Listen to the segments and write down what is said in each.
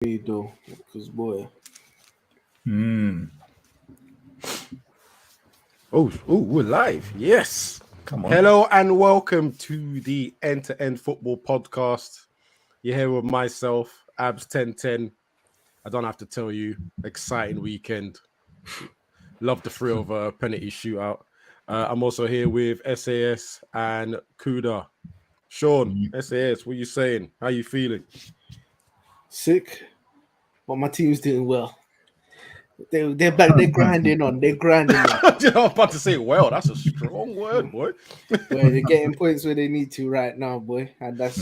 though, because boy. Oh, we're live. Yes. Come on. Hello and welcome to the End to End Football Podcast. You're here with myself, Abs 1010. I don't have to tell you, exciting weekend. Love the thrill of a penalty shootout. I'm also here with SAS and Kuda. Sean, SAS, what are you saying? How you feeling? Sick, but my team's doing well. They're back. They're grinding on. They're grinding on. I was about to say, well, that's a strong word, boy. Boy, they're getting points where they need to right now, boy. And that's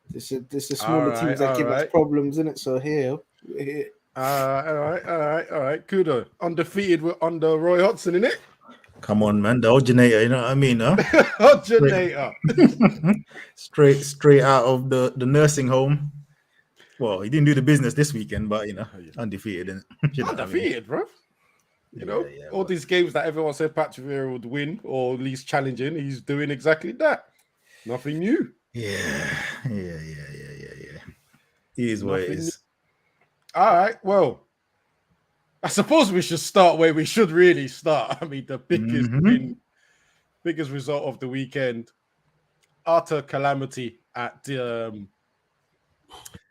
This is the smaller teams that give us problems, isn't it? So here, we're here. All right. Kuda, undefeated under Roy Hodgson, innit? Come on, man. The originator, you know what I mean? Huh? Originator. straight out of the nursing home. Well, he didn't do the business this weekend, but, undefeated. Undefeated, bro. All these games that everyone said Patrick Vieira would win, or at least challenging, he's doing exactly that. Nothing new. Yeah. It is what it is. All right, well, I suppose we should start where we should really start. I mean, the biggest win, biggest result of the weekend, utter calamity at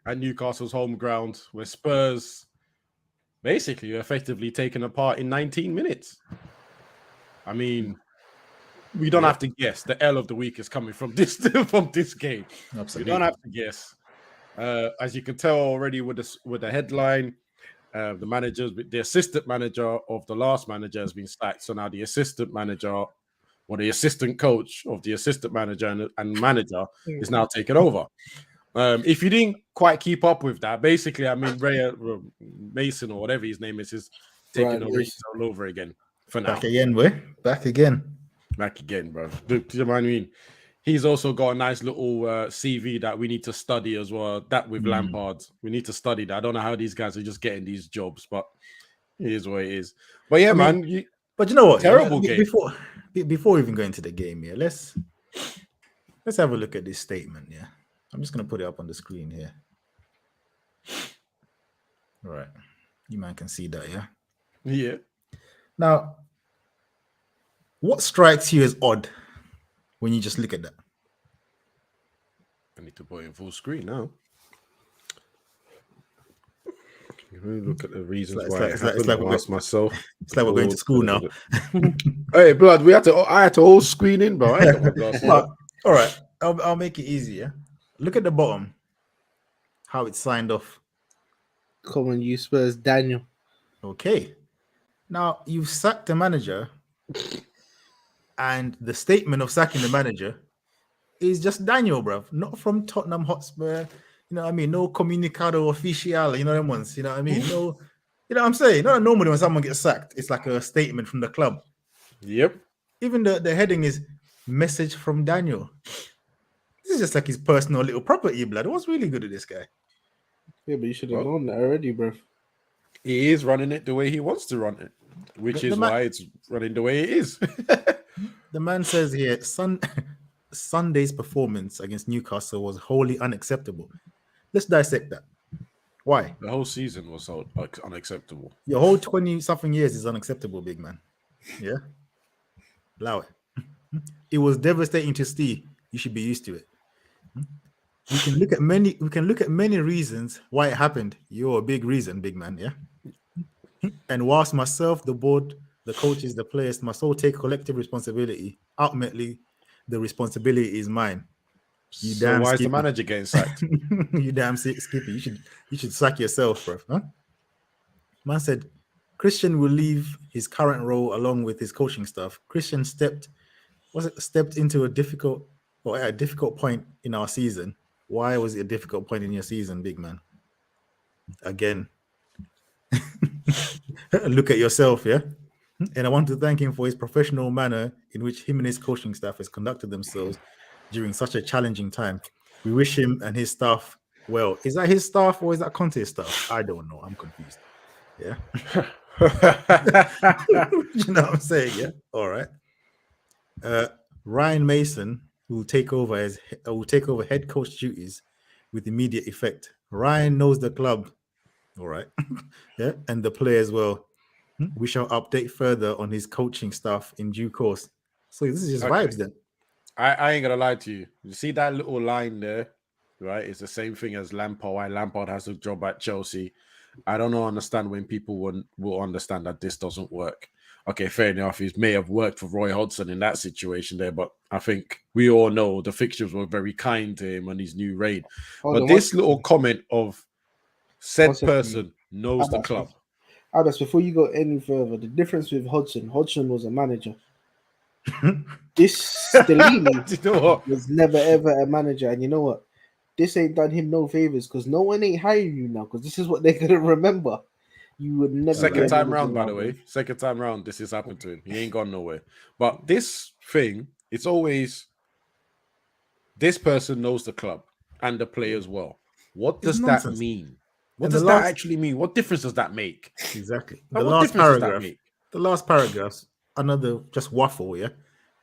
Newcastle's home ground, where Spurs basically effectively taken apart in 19 minutes. I mean, we don't have to guess. The L of the week is coming from this game. Absolutely. We don't have to guess. As you can tell already with the headline, the assistant manager of the last manager has been sacked. So now the assistant manager or the assistant coach of the assistant manager and manager is now taken over. If you didn't quite keep up with that, basically, I mean, Ray Mason or whatever his name is taking over all over again for now. Back again, boy. Back again, bro. Do you know what I mean? He's also got a nice little CV that we need to study as well. That with Lampard, we need to study that. I don't know how these guys are just getting these jobs, but it is what it is. But yeah, but you know what? Terrible game. Before even going to the game, let's have a look at this statement. Yeah. I'm just going to put it up on the screen here. All right. You man can see that, yeah? Yeah. Now, what strikes you as odd when you just look at that? I need to put it in full screen now. Look at the reasons why it's like I ask myself. It's like we're going to school now. Hey, blood, I had to all screen in, bro. I ain't got my glasses on. All right. I'll make it easier. Look at the bottom, how it's signed off. Come on, you Spurs, Daniel. Okay. Now, you've sacked the manager, and the statement of sacking the manager is just Daniel, bruv. Not from Tottenham Hotspur. You know what I mean? No comunicado oficial, you know them ones. You know what I mean? No, you know what I'm saying? Not normally when someone gets sacked, it's like a statement from the club. Yep. Even the heading is message from Daniel. This is just like his personal little property, blood. What's really good at this guy? Yeah, but you should have known that already, bro. He is running it the way he wants to run it, which is why it's running the way it is. The man says here, Sunday's performance against Newcastle was wholly unacceptable. Let's dissect that. Why? The whole season was so unacceptable. Your whole 20-something years is unacceptable, big man. Yeah? Allow it. It was devastating to see. You should be used to it. We can look at many reasons why it happened. You're a big reason, big man, yeah? And whilst myself, the board, the coaches, the players must all take collective responsibility, ultimately, the responsibility is mine. So why is the manager getting sacked? You damn Skippy. You should sack yourself, bro. Huh? Man said Christian will leave his current role along with his coaching staff. Christian stepped into a difficult point in our season. Why was it a difficult point in your season, big man? Again, look at yourself, yeah? And I want to thank him for his professional manner in which him and his coaching staff has conducted themselves during such a challenging time. We wish him and his staff well. Is that his staff or is that Conte's staff? I don't know. I'm confused. Yeah. You know what I'm saying? Yeah. All right. Ryan Mason, who will take over head coach duties, with immediate effect. Ryan knows the club, all right, yeah, and the players well. We shall update further on his coaching staff in due course. So this is just Okay. vibes then. I ain't gonna lie to you. You see that little line there, right? It's the same thing as Lampard. Why Lampard has a job at Chelsea. I don't know, understand when people will understand that this doesn't work. Okay, fair enough. He may have worked for Roy Hodgson in that situation there, but I think we all know the fixtures were very kind to him on his new reign. Hold But on, this little comment of one said second. person knows the club. Abbas, before you go any further, the difference with Hodgson was a manager. This Stellini Do you know what? was never ever a manager, and you know what? This ain't done him no favors because no one ain't hiring you now because this is what they're gonna remember. You would never be Second a time manager round, by now, the way. bro. Second time round, this has happened to him. He ain't gone nowhere. But this thing, it's always this person knows the club and the players well. What It's does that nonsense. mean? What And does the that last actually mean? What difference does that make? exactly Like, the what last difference does that paragraph. make? The last paragraphs, another just waffle. Yeah,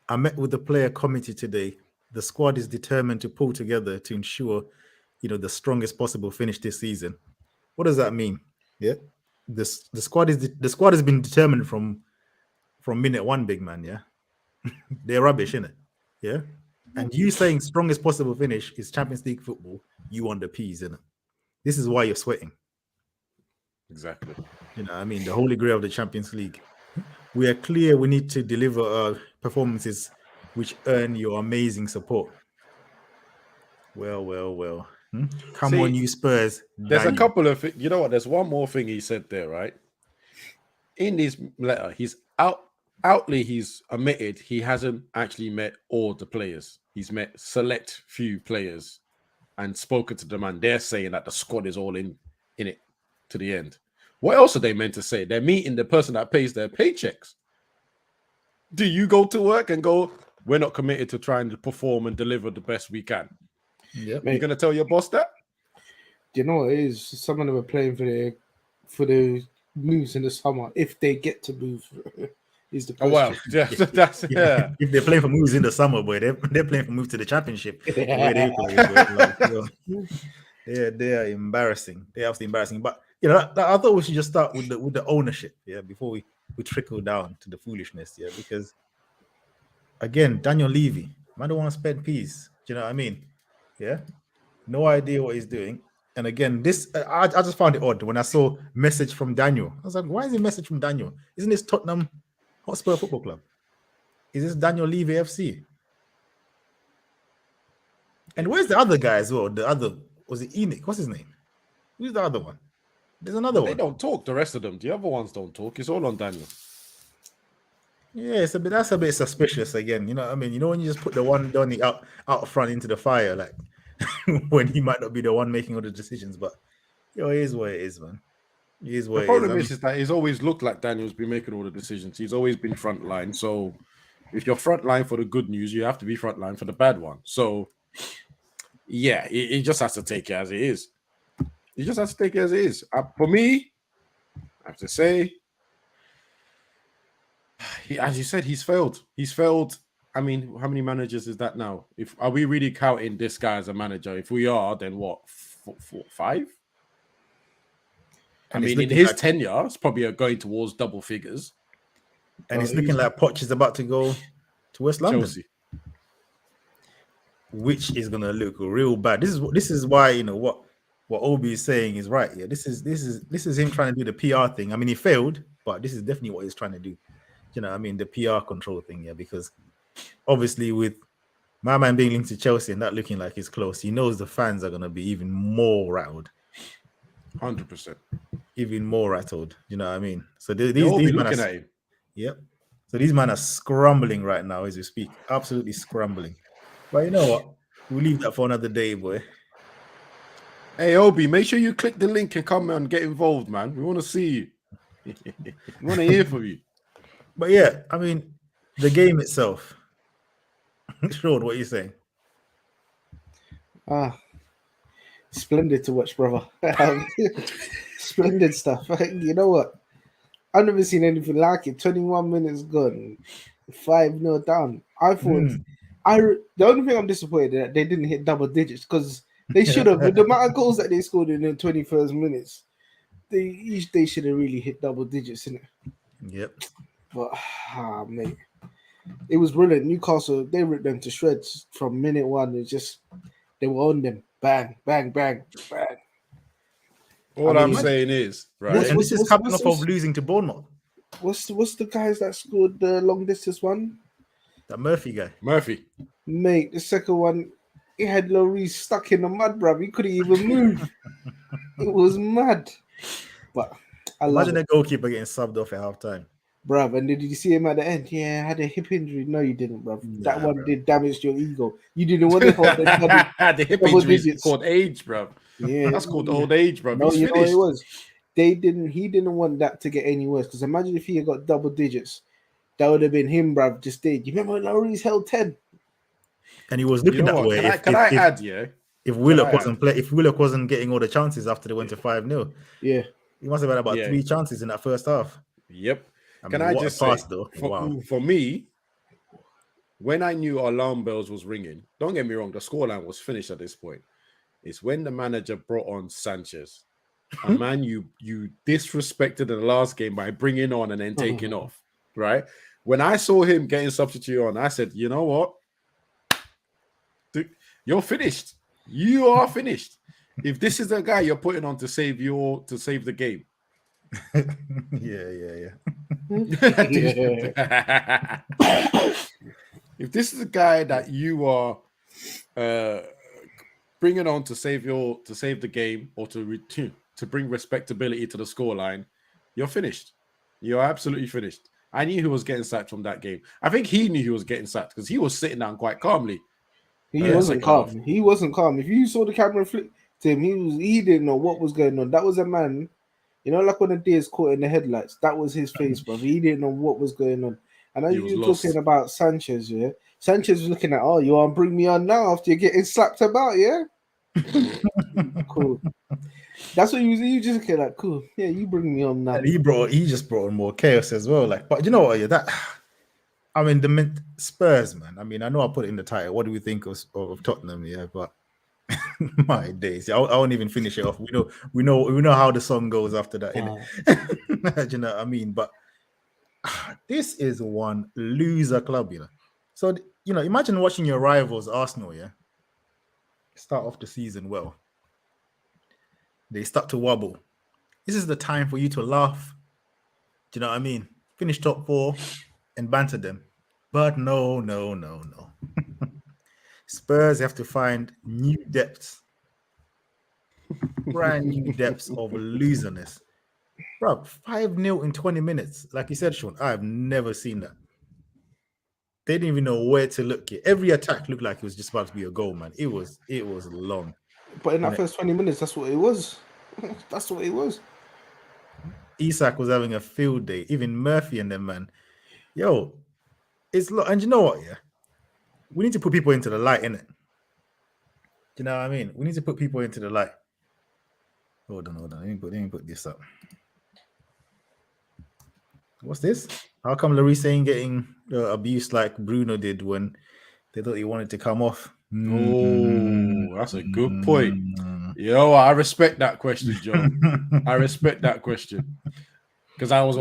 I met with the player committee today. The squad is determined to pull together to ensure, the strongest possible finish this season. What does that mean? Yeah, the squad has been determined from minute one, big man. Yeah, they're rubbish, innit? Yeah, and you saying strongest possible finish is Champions League football. You on the peas, innit? This is why you're sweating. Exactly. I mean, the holy grail of the Champions League. We are clear we need to deliver performances which earn your amazing support. Well. Come See, on, you Spurs. There's a Daniel. couple of you know what? There's one more thing he said there, right? In his letter, outly he's admitted he hasn't actually met all the players. He's met select few players and spoken to them, and they're saying that the squad is all in it to the end. What else are they meant to say? They're meeting the person that pays their paychecks. Do you go to work and go, we're not committed to trying to perform and deliver the best we can? Yep. You're going to tell your boss that? Do you know what it is? Some of them are playing for the moves in the summer if they get to move. Is the Oh, question. well, that's yeah. If they're playing for moves in the summer, boy, they're playing for moves to the championship. The way they play, boy, like, they are embarrassing. They're absolutely embarrassing. But I thought we should just start with the ownership, yeah, before we trickle down to the foolishness, yeah, because again, Daniel Levy, man, don't want to spend peas. Do you know what I mean? Yeah, no idea what he's doing. And again, this I just found it odd when I saw message from Daniel. I was like, why is it message from Daniel? Isn't this Tottenham Hotspur Football Club? Is this Daniel Levy FC? And where's the other guy as well? The other, was it Enoch? What's his name? Who's the other one? There's another one. They don't talk. The rest of them, the other ones don't talk. It's all on Daniel. Yeah, that's a bit suspicious again. You know what I mean? When you just put the one Donny out front into the fire, like when he might not be the one making all the decisions, but it is what it is, man. It is what The it problem is. is that he's always looked like Daniel's been making all the decisions. He's always been front line. So if you're front line for the good news, you have to be front line for the bad one. So yeah, he just has to take it as it is. He just has to take it as it is. For me, I have to say, as you said, he's failed. He's failed. I mean, how many managers is that now? Are we really counting this guy as a manager? If we are, then what? 5? I mean, in his tenure, it's probably going towards double figures. And it's looking like Poch is about to go to West London, Chelsea, which is gonna look real bad. This is why what Obi is saying is right. Yeah, this is him trying to do the PR thing. I mean, he failed, but this is definitely what he's trying to do. You know, I mean, the PR control thing. Yeah, because obviously with my man being linked to Chelsea and that looking like it's close, he knows the fans are gonna be even more rattled. 100%. Even more rattled. You know what I mean? So these looking at him. Yep. So these men are scrambling right now as we speak. Absolutely scrambling. But you know what? We'll leave that for another day, boy. Hey, Obi, make sure you click the link and come and get involved, man. We want to see you. We want to hear from you. But yeah, I mean, the game itself. Sean, what are you saying? Splendid to watch, brother. Splendid stuff. You know what? I've never seen anything like it. 21 minutes gone, 5-0 down. I thought the only thing I'm disappointed that they didn't hit double digits because They should have. With the amount of goals that they scored in the 21st minutes, they should have really hit double digits in it. Yep. But mate, it was brilliant. Newcastle, they ripped them to shreds from minute one. It's just they were on them. Bang, bang, bang, bang. All I I'm mean, saying is, right? And this is coming off of losing to Bournemouth. What's the guys that scored the long distance one? That Murphy guy. Murphy. Mate, the second one, he had Lloris stuck in the mud, bruv. He couldn't even move. It was mad. But I love Imagine it. a goalkeeper getting subbed off at half time. Bruv, and did you see him at the end? Yeah, I had a hip injury. No, you didn't, bruv. That one did damage to your ego. You didn't want to hold the hip injury is called age, bro. Yeah, That's called old age, bro. No, He's you finished. know what it was? He didn't want that to get any worse. Because imagine if he had got double digits, that would have been him, bruv. Just did. You remember when Lloris held 10? And he was looking that way. Can I add, yeah? If Willock wasn't getting all the chances after they went to 5-0, yeah, he must have had about 3 chances in that first half. Yep. Can I just say, though? For me, when I knew alarm bells was ringing, don't get me wrong, the scoreline was finished at this point. It's when the manager brought on Sanchez. A man you disrespected in the last game by bringing on and then taking off, right? When I saw him getting substitute on, I said, you know what? You're finished. You are finished. If this is the guy you're putting on to save the game. Yeah. If this is the guy that you are bringing on to save the game or to bring respectability to the scoreline, you're finished. You're absolutely finished. I knew he was getting sacked from that game. I think he knew he was getting sacked because he was sitting down quite calmly. He wasn't calm. He wasn't calm. If you saw the camera flip to him, he didn't know what was going on. That was a man, you know, like when a deer's caught in the headlights. That was his face, bro. He didn't know what was going on. I know you were talking about Sanchez, yeah. Sanchez was looking at, oh, you want to bring me on now after you're getting slapped about, yeah? Cool. That's what you just looking like, cool. Yeah, you bring me on now. And he just brought on more chaos as well. Like, but you know what? Yeah, I mean, the Spurs, man. I mean, I know I put it in the title. What do we think of Tottenham? Yeah, but my days, I won't even finish it off. We know how the song goes after that. Innit? You know what I mean? But this is one loser club, you know. So imagine watching your rivals, Arsenal, yeah, start off the season well. They start to wobble. This is the time for you to laugh. Do you know what I mean? Finish top 4 and banter them. But no. Spurs have to find new depths. Brand new depths of loserness. Bro, 5-0 in 20 minutes. Like you said, Sean, I've never seen that. They didn't even know where to look here. Every attack looked like it was just about to be a goal, man. It was long. But in that first 20 minutes, that's what it was. That's what it was. Isak was having a field day. Even Murphy and them, man. Yo, and you know what, yeah? We need to put people into the light, innit? Do you know what I mean? We need to put people into the light. Hold on. Let me put this up. What's this? How come Lloris ain't getting abused like Bruno did when they thought he wanted to come off? Oh, that's a good point. Yo, I respect that question, Joe. I respect that question. Because I was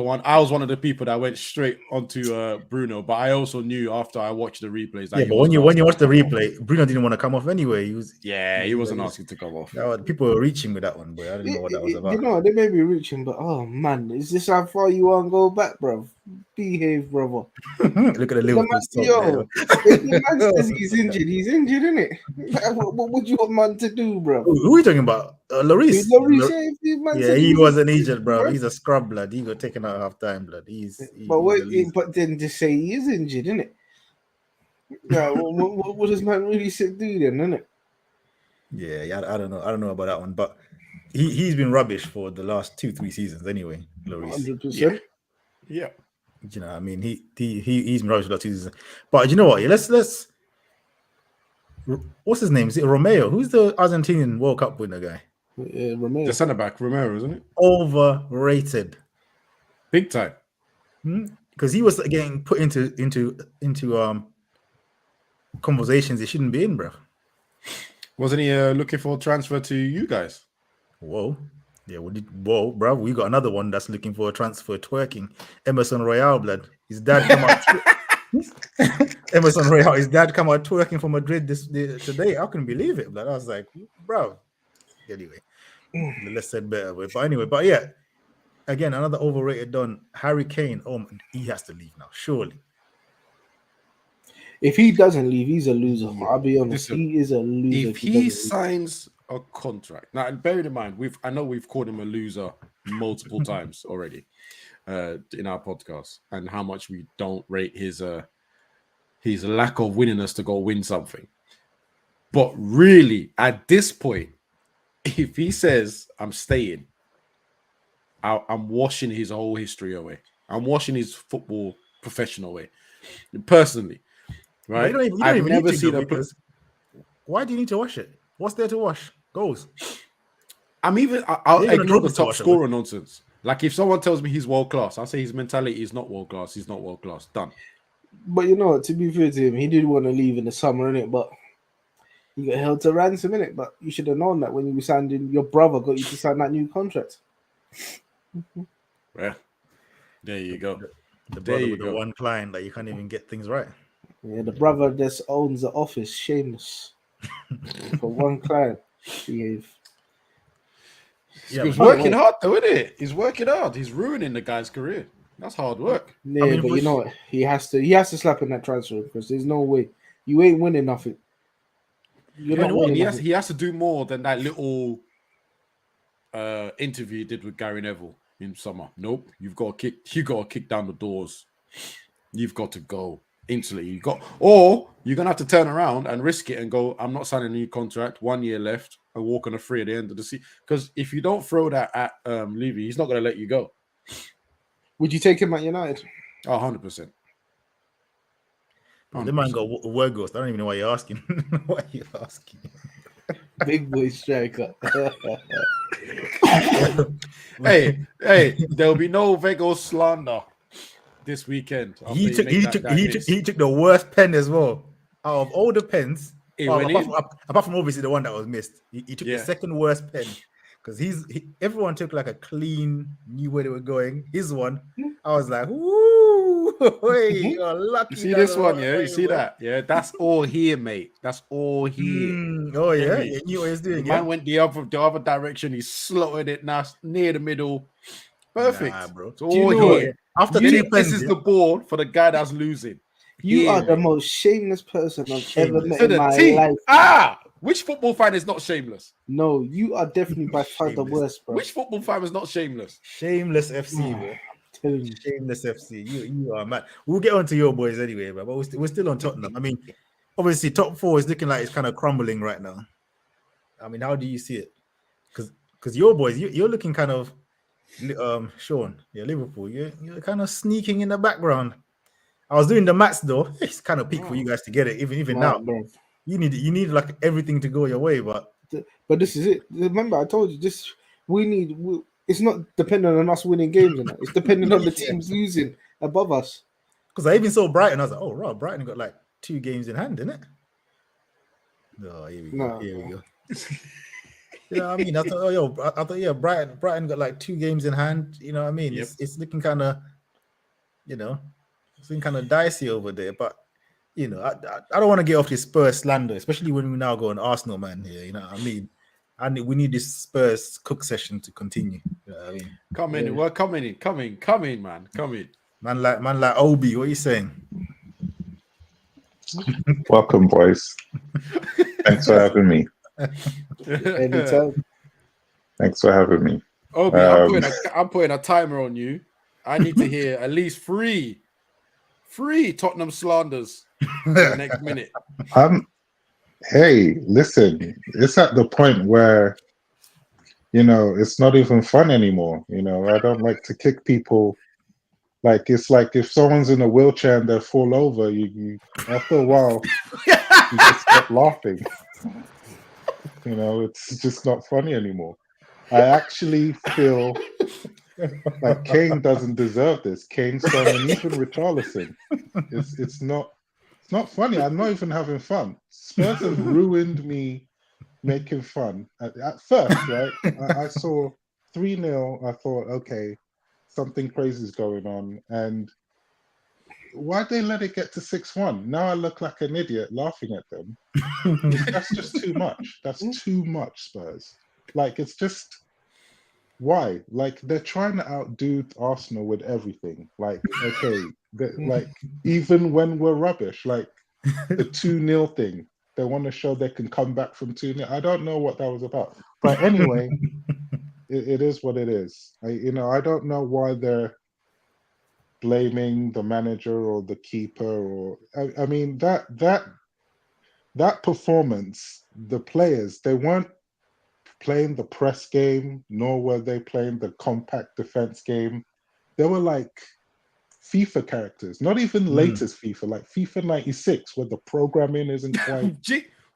one of the people that went straight onto Bruno, but I also knew after I watched the replays that but when you watch the replay, Bruno didn't want to come off anyway. He wasn't asking to come off. People were reaching with that one, but I didn't know what that was about. You know, they may be reaching, but oh man, is this how far you want to go back, bro? Behave, brother. Look at the Liverpool yo, the man says he's injured, isn't it? What would you want man to do, bro? Who are you talking about? Lloris. He wasn't injured, bro. He's a scrub, blood. He got taken out at half time, blood. But then just say he is injured, innit? Yeah, what does man really do then, innit? Yeah, I don't know about that one, but he's been rubbish for the last 2-3 seasons anyway. Lloris. 100%. Yeah. You know, I mean, he's been rubbish for the last 2 seasons. But you know what? Let's. What's his name? Is it Romeo? Who's the Argentinian World Cup winner guy? Romeo. The centre back, Romero, isn't it? Overrated. Big time. Because he was getting put into conversations he shouldn't be in, bro. Wasn't he looking for a transfer to you guys? Whoa. Yeah, whoa, bro. We got another one that's looking for a transfer twerking. Emerson Royale, blood. His dad come out. Emerson Royale, his dad come out twerking from Madrid today. I couldn't believe it, blood. I was like, bro. Anyway, let's say better. But anyway, but yeah, again, another overrated Don. Harry Kane. Oh, he has to leave now, surely. If he doesn't leave, he's a loser. Yeah. I'll be honest. Listen, He is a loser. If he signs a contract, now bear in mind, I know we've called him a loser multiple times already in our podcast, and how much we don't rate his lack of willingness to go win something. But really, at this point, if he says I'm staying, I'm washing his whole history away. I'm washing his football profession away. Personally, right? I've never seen a because why do you need to wash it? What's there to wash? Goals. I'll ignore the top scorer nonsense. Like if someone tells me he's world class, I'll say his mentality is not world class. He's not world class. Done. But you know what? To be fair to him, he did want to leave in the summer, innit? But you got held to ransom, innit? But you should have known that when you were signing, your brother got you to sign that new contract. Yeah, there you go. The brother with the one client that you can't even get things right. Yeah, the brother just owns the office, shameless. For one client, behave. He's working hard though, isn't it? He's working hard. He's ruining the guy's career. That's hard work. Yeah, but you know what? He has to slap in that transfer because there's no way you ain't winning nothing. You're not winning nothing. He has to do more than that little interview he did with Gary Neville in summer. Nope, you got to kick down the doors. You've got to go instantly. Or you're gonna have to turn around and risk it and go, I'm not signing a new contract, 1 year left, and walk on a free at the end of the season. Because if you don't throw that at Levy, he's not gonna let you go. Would you take him at United? 100%. The man got word ghost. I don't even know why you're asking. Why are you asking? Big boy striker. hey, there'll be no Vego slander this weekend. He took the worst pen as well. Out of all the pens, apart from obviously the one that was missed, he took the second worst pen. Because everyone took like a clean, knew where they were going. His one, I was like, "Woo, hey, you're lucky." You see this one, yeah? You see that? Yeah, that's all here, mate. That's all here. Oh yeah, he knew what he was doing. The man went the other direction. He slotted it now near the middle. Perfect, bro. It's all here. After this is the board for the guy that's losing. You are the most shameless person I've ever met in my life. Which football fan is not shameless? No, you are definitely by far the worst, bro. Which football fan is not shameless? Shameless FC, bro. Shameless FC. You are mad. We'll get on to your boys anyway, bro. But we're still on Tottenham. I mean, obviously, top four is looking like it's kind of crumbling right now. I mean, how do you see it? Because your boys, you're looking kind of, Sean, Liverpool, you're kind of sneaking in the background. I was doing the maths though. It's kind of peak for you guys to get it, even now. Bro. You need like everything to go your way, but this is it. Remember, I told you this. It's not dependent on us winning games, and it's dependent on the teams losing above us. Because I even saw Brighton, I was like, oh, right, Brighton got like 2 games in hand, didn't it? Oh, here we go. Here we go. You know what I mean? I thought, Brighton got like 2 games in hand. You know what I mean? Yep. It's looking kind of, it's been kind of dicey over there, but I don't want to get off this Spurs slander, especially when we now go on Arsenal, man. Here, you know what I mean? We need this Spurs cook session to continue. You know what I mean? Come in, we're coming in, man. Come in. Man like Obi, what are you saying? Welcome, boys. Thanks for having me. Anytime. Thanks for having me. Obi, I'm putting a timer on you. I need to hear at least three Tottenham slanders for the next minute. Hey, listen, it's at the point where, it's not even fun anymore. I don't like to kick people. Like, it's like if someone's in a wheelchair and they fall over, you after a while, you just stop laughing. It's just not funny anymore. I actually feel like Kane doesn't deserve this. Kane's son and even Richarlison. It's not funny. I'm not even having fun. Spurs have ruined me making fun. At first, right, I saw 3-0. I thought, okay, something crazy is going on. And why'd they let it get to 6-1? Now I look like an idiot laughing at them. That's just too much. That's too much, Spurs. Like, it's just, why? Like, they're trying to outdo Arsenal with everything. Like, okay, like, even when we're rubbish, like the 2-0 thing, they want to show they can come back from 2-0. I don't know what that was about. But anyway, it is what it is. I don't know why they're blaming the manager or the keeper, or I mean that performance, the players, they weren't playing the press game, nor were they playing the compact defense game. They were like FIFA characters, not even latest FIFA, like FIFA 96, where the programming isn't quite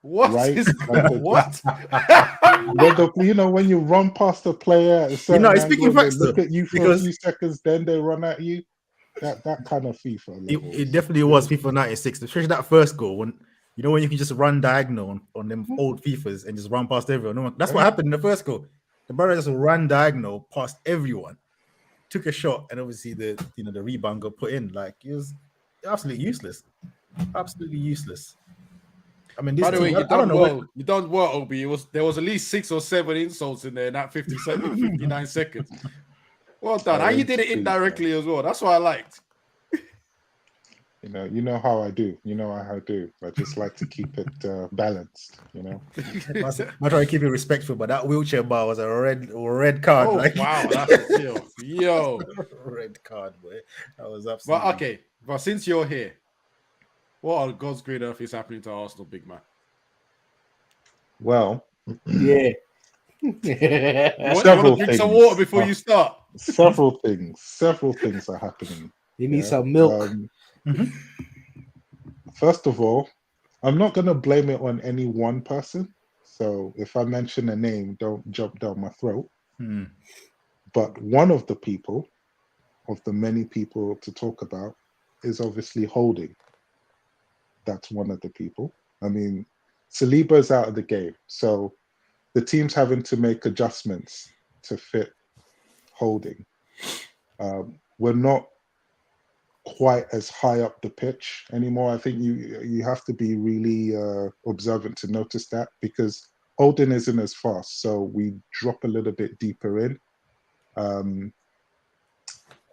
What right. is Like what? when you run past a player at a certain it's speaking angle, they facts look though, at you for a because few seconds, then they run at you. That kind of FIFA levels. it definitely was FIFA 96, especially that first goal when when you can just run diagonal on them old FIFAs and just run past everyone. That's what happened in the first goal. The brother just ran diagonal past everyone, took a shot, and obviously the rebound got put in. Like, it was absolutely useless. Absolutely useless. I mean, this By the way, team, you I don't done know well. You done well, Obi. There was at least 6 or 7 insults in there in that 59 seconds. Well done. How you did it indirectly as well. That's what I liked. You know how I do. You know how I do. I just like to keep it balanced. I try to keep it respectful, but that wheelchair bar was a red card. Oh, like, wow, that's yo, red card, boy. That was absolutely. But okay, but since you're here, what on God's green earth is happening to Arsenal, big man? Yeah. You want Several to drink things. some water before you start? Several things are happening. You need some milk. First of all, I'm not going to blame it on any one person. So if I mention a name, don't jump down my throat. But one of the people, of the many people to talk about, is obviously Holding. That's one of the people. I mean, Saliba's out of the game. So the team's having to make adjustments to fit Holding. We're not quite as high up the pitch anymore. I think you have to be really observant to notice that, because Holding isn't as fast, so we drop a little bit deeper in,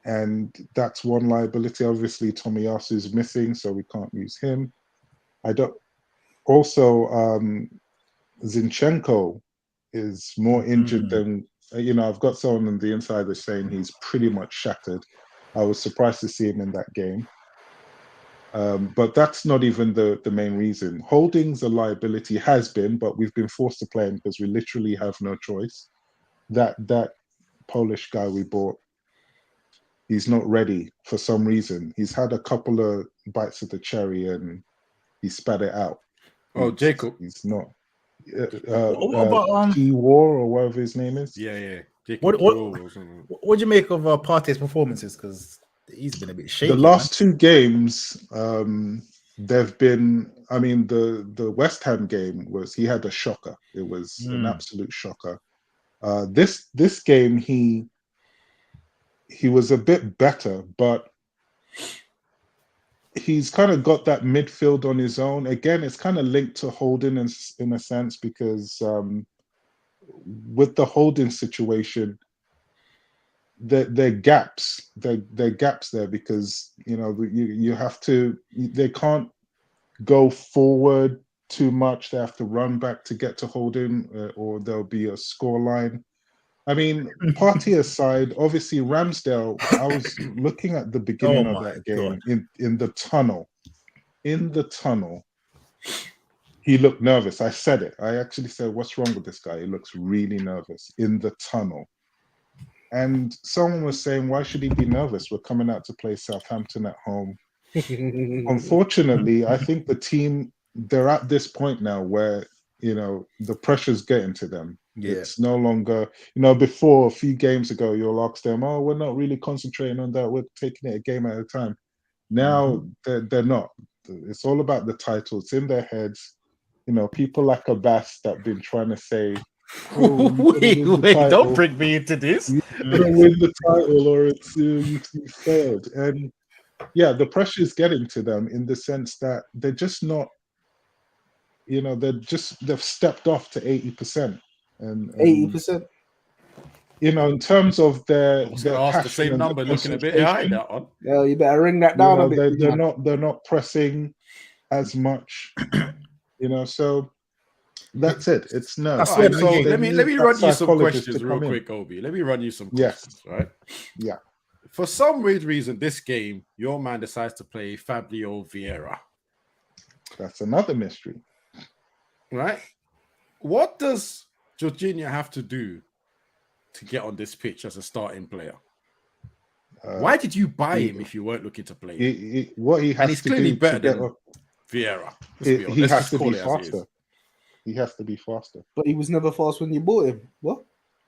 and that's one liability. Obviously, Tomiyasu is missing, so we can't use him. Zinchenko is more injured than I've got someone on the inside that's saying he's pretty much shattered. I was surprised to see him in that game. But that's not even the main reason. Holding's a liability, has been, but we've been forced to play him because we literally have no choice. That Polish guy we bought, he's not ready for some reason. He's had a couple of bites of the cherry and he spat it out. Jacob. He's not. What about P-War or whatever his name is? Yeah. What do you make of Partey's performances? Because he's been a bit shaky. The last 2 games, they've been. I mean, the West Ham game he had a shocker. It was an absolute shocker. This game he was a bit better, but he's kind of got that midfield on his own. Again, it's kind of linked to Holding in a sense, because with the Holding situation, there are gaps. There are gaps there because you have to. They can't go forward too much. They have to run back to get to Holding, or there'll be a score line. I mean, Partey aside, obviously Ramsdale. I was looking at the beginning of that game in the tunnel. In the tunnel, he looked nervous. I said it. I actually said, "What's wrong with this guy? He looks really nervous in the tunnel." And someone was saying, "Why should he be nervous? We're coming out to play Southampton at home." Unfortunately, I think the team, they're at this point now where the pressure's getting to them. It's no longer, before, a few games ago, you'll ask them, "Oh, we're not really concentrating on that. We're taking it a game at a time." Now they're not. It's all about the title. It's in their heads. people like Abbas that been trying to say, "Oh, you gotta win the wait, title. don't bring me into this. You gotta win the title, or it's you failed." And yeah, the pressure is getting to them in the sense that they're just not. They've stepped off to 80%, and 80%. in terms of I their was going to ask the passion same and their number, looking a bit high, concentration. that one. Yeah, you better ring that down a bit. They're not pressing as much. So that's it. It's nerves. swear Right, that so game- let me They need run that you some psychologist questions to real come in. quick, Obi. Let me run you some Yes. questions, right? Yeah. For some weird reason, this game, your man decides to play Fabio Vieira, That's another mystery. right? What does Jorginho have to do to get on this pitch as a starting player? Why did you buy him if you weren't looking to play him? What he has And he's to clearly do better to get than Vieira. he has to be faster. He has to be faster. But he was never fast when you bought him. What?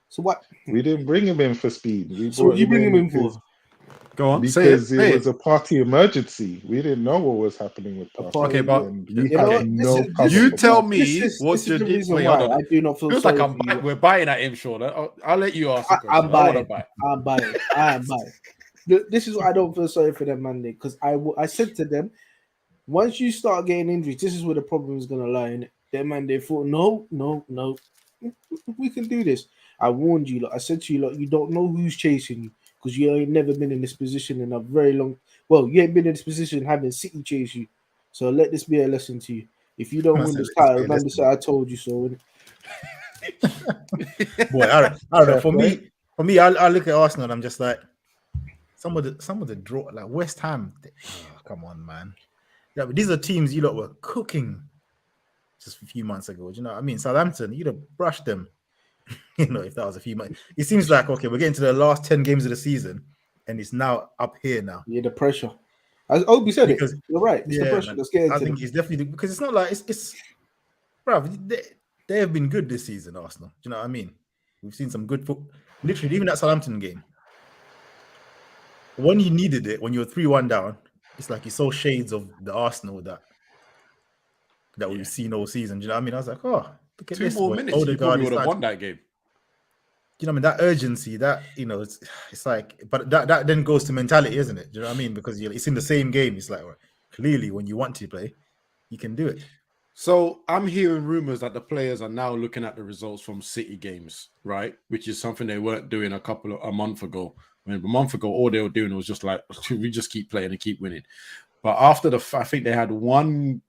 So what? We didn't bring him in for speed. So what you bring him in for? Go on, because it was a party emergency. We didn't know what was happening with Partey. Okay, but you know what? You tell me what this is the Jorginho reason played why on. I do not feel Feels sorry like for you. we're buying at him, Sean. I'll let you ask the question. I'm buying. Buy. I'm buying. I am buying. This is why I don't feel sorry for them, man. Because I said to them, once you start getting injuries, this is where the problem is going to lie. In it. Them man, they thought, no, we can do this. I warned you. I said to you, you don't know who's chasing you because you ain't never been in this position in a very long. Well, you ain't been in this position having City chase you. So let this be a lesson to you. If you don't win this title, remember, say I told you so. Boy, I don't know. For me, I look at Arsenal and I'm just like, some of the draw, like West Ham. Come on, man. Yeah, but these are teams you lot were cooking just a few months ago. Do you know what I mean? Southampton, you'd have brushed them. If that was a few months. It seems like, okay, we're getting to the last 10 games of the season and it's now up here now. Yeah, the pressure. As Obi said, because you're right. It's the pressure man, that's getting I think it's definitely because it's not like it's bro, they have been good this season, Arsenal. Do you know what I mean? We've seen some good football. Literally, even that Southampton game. When you needed it, when you were 3-1 down, it's like you saw shades of the Arsenal that we've seen all season. Do you know what I mean? I was like, oh, look at 2 this. more minutes, you probably would have won that game. You know what I mean? That urgency, that, it's like, but that then goes to mentality, isn't it? Do you know what I mean? Because it's in the same game. It's like, well, clearly, when you want to play, you can do it. So I'm hearing rumors that the players are now looking at the results from City games, right? Which is something they weren't doing a month ago. I mean, a month ago, all they were doing was just like, we just keep playing and keep winning. But after I think they had one.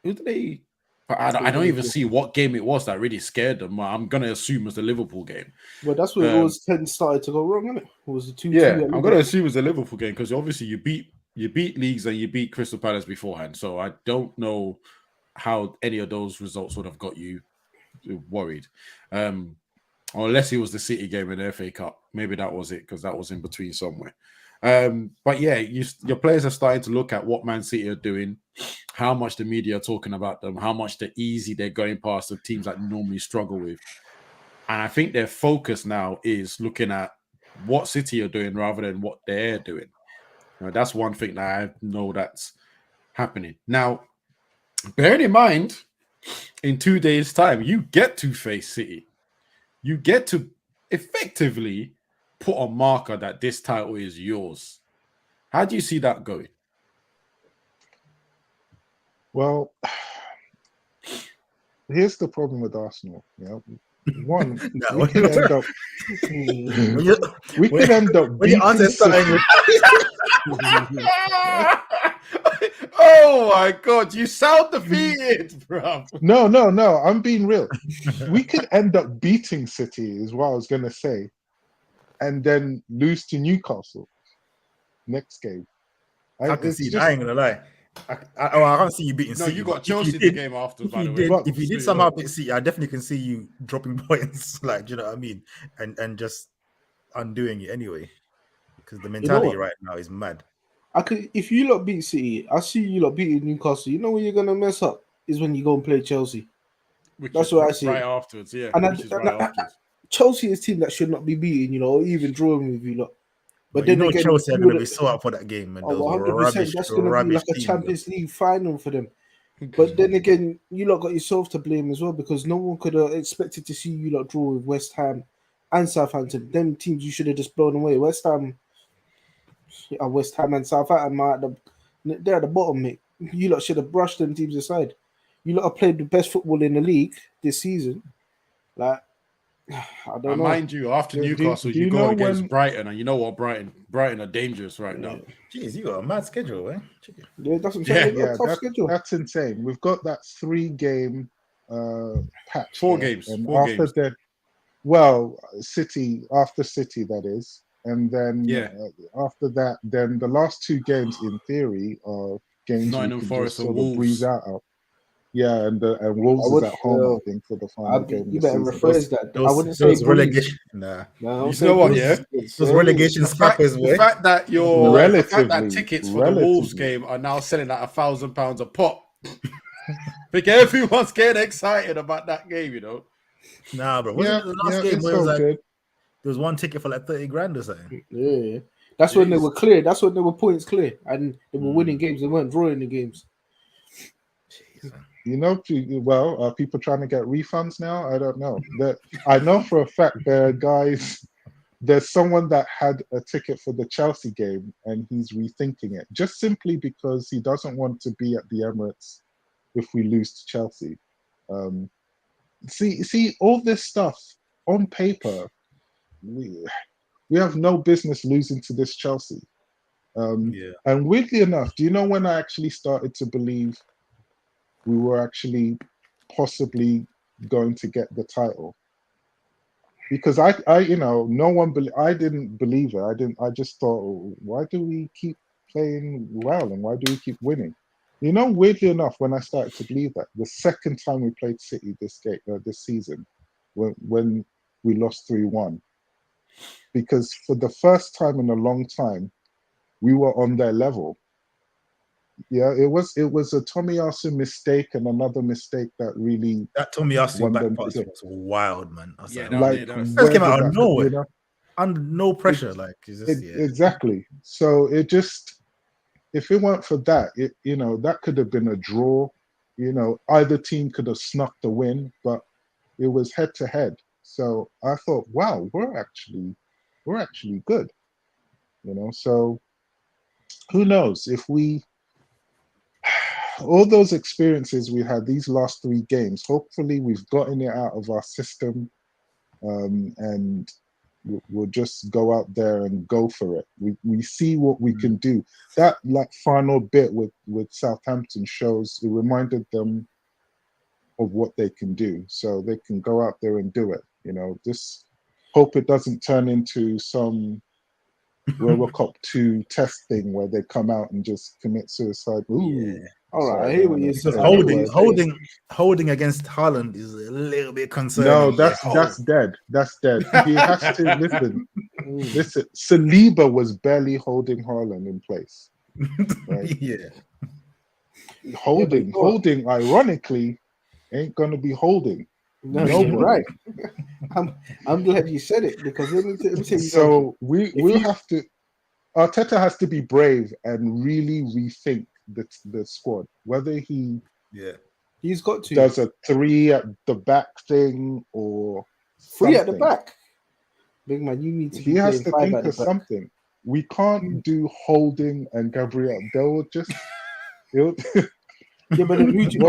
Who did they? I don't even see what game it was that really scared them. I'm gonna assume it was the Liverpool game. Well, that's where it was. 10 started to go wrong, isn't it? It was the 2-2. Yeah, I'm gonna assume it was the Liverpool game because obviously you beat Leeds and you beat Crystal Palace beforehand. So I don't know how any of those results would have got you worried, unless it was the City game in the FA Cup. Maybe that was it because that was in between somewhere. But yeah, your players are starting to look at what Man City are doing, how much the media are talking about them, how much they're easy they're going past the teams that normally struggle with. And I think their focus now is looking at what City are doing rather than what they're doing. That's one thing that I know that's happening. Now, bearing in mind, in 2 days' time, you get to face City. You get to effectively put a marker that this title is yours. How do you see that going? Well, here's the problem with Arsenal. One, we could end up. We could end up beating City. Oh my God, you sound defeated, bro. No. I'm being real. We could end up beating City, is what I was gonna say, and then lose to Newcastle next game. I can see. I ain't gonna lie. I can't see you beating City. No, you got Chelsea the game after. If you did somehow beat City, I definitely can see you dropping points. Like, do you know what I mean? And just undoing it anyway. Because the mentality right now is mad. If you lot beat City, I see you lot beating Newcastle. You know when you're gonna mess up is when you go and play Chelsea. That's what I see. Right afterwards, yeah. Chelsea is a team that should not be beaten, or even drawing with you lot. But then again, Chelsea are going to be so up for that game. And 100%. That's going to be like a Champions League final for them. But then again, you lot got yourself to blame as well because no one could have expected to see you lot draw with West Ham and Southampton. Them teams you should have just blown away. West Ham and Southampton are they're at the bottom, mate. You lot should have brushed them teams aside. You lot have played the best football in the league this season. Like, I don't And know. mind you, after Newcastle, do you you go know against when- Brighton, and you know what, Brighton are dangerous right now. Jeez, you got a mad schedule, eh? Yeah, that's what I'm saying. They got a tough schedule. That's insane. We've got that 3-game patch. 4 there, games. and 4 after games. that, well, after City, that is, and then after that, then the last 2 games in theory are games Nottingham we can Forest just and sort of breeze Wolves. out. Yeah, and Wolves is at home, I think, for the final game. You This better season. rephrase that. I wouldn't say those breeze. relegation. Nah, No, You say know what, breeze. yeah? those relegation The fact, scrappers, the boy. fact that Relatively, tickets for the Wolves relatively. game are now selling at £1,000 a pop. I think everyone's getting excited about that game, you know. Nah, bro. Wasn't it the last game it's where it was all like good. there was one ticket for like 30 grand or something? Yeah. That's when they were clear. That's when they were points clear. And they were winning games. They weren't drawing the games. Jeez, man. You know, well, are people trying to get refunds now? I don't know. I know for a fact there are guys. There's someone that had a ticket for the Chelsea game and he's rethinking it just simply because he doesn't want to be at the Emirates if we lose to Chelsea. See, all this stuff on paper, we have no business losing to this Chelsea. And weirdly enough, do you know when I actually started to believe we were actually possibly going to get the title? Because I no one I didn't believe it. I just thought, why do we keep playing well and why do we keep winning? You know, weirdly enough, when I started to believe that, the second time we played City this season, when we lost 3-1, because for the first time in a long time, we were on their level. Yeah, it was a Tomiyasu mistake and another mistake that really That Tomiyasu won back them pass today. was wild, man. I was Yeah, like, that was- first came where out did of that- nowhere, you know? under no pressure. Like, it's just, Exactly. So it just, if it weren't for that, that could have been a draw. Either team could have snuck the win, but it was head to head. So I thought, wow, we're actually good. So who knows if we all those experiences we had these last 3 games, hopefully we've gotten it out of our system, and we'll just go out there and go for it. We see what we can do. That final bit with Southampton shows, it reminded them of what they can do, so they can go out there and do it. Just hope it doesn't turn into some RoboCop 2 test thing where they come out and just commit suicide. Ooh. All right, I hear what you're saying. Holding against Haaland is a little bit concerning. No, that's dead. That's dead. He has to listen. Listen, Saliba was barely holding Haaland in place. Right? Yeah. Holding, ironically, ain't gonna be holding. No, you're right. I'm glad you said it because let me tell you something. So we'll have to. Arteta has to be brave and really rethink the squad. Whether he's got to does a 3 at the back thing or 3 at the back. Big man, you need to. He has to think of something. We can't do Holding and Gabriel. They'll just. Yeah, but then who do you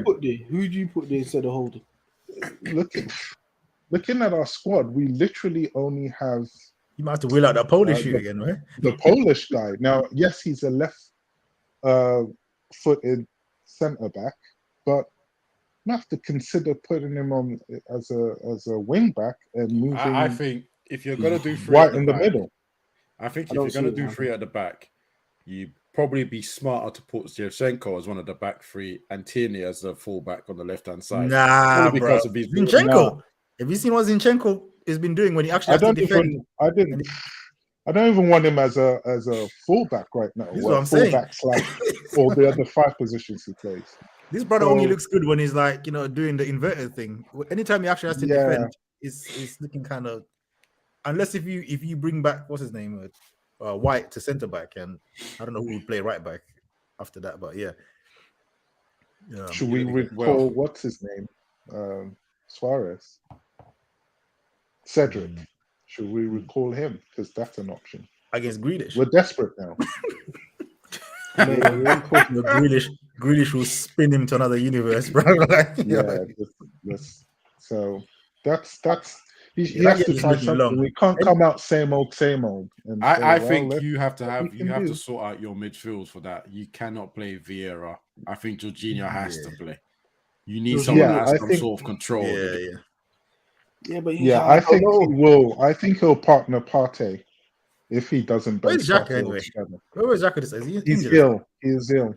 put there? Who do you put there instead of Holding? Looking at our squad, we literally only have. You might have to wheel out that Polish shoe again, right? The Polish guy. Now, yes, he's a left-footed centre back, but you have to consider putting him on as a wing back and moving. I think if you're gonna do 3 right at the in back, the middle, I think if you're gonna do 3 at the back, you probably be smarter to put Zinchenko as one of the back 3 and Tierney as the fullback on the left-hand side. Nah, because bro. of his Zinchenko. nah. Have you seen what Zinchenko has been doing when he actually has to defend? I don't even want him as a fullback right now. This is what I'm saying. All the other 5 positions he plays. This brother only looks good when he's doing the inverted thing. Anytime he actually has to defend, it's looking kind of. Unless if you bring back what's his name, White to centre back, and I don't know who would play right back after that, but yeah. Should we recall what's his name? Suarez. Cedric. Should we recall him? Because that's an option. Against Grealish. We're desperate now. Grealish will spin him to another universe, bro. So that's he has to try something. Long. We can't come out same old. And I think you have to sort out your midfield for that. You cannot play Vieira. I think Jorginho has to play. You need someone that has some sort of control. I think he will. I think he'll partner Partey if he doesn't. Where's Xhaka anyway? Where was Xhaka? He's ill. He is ill.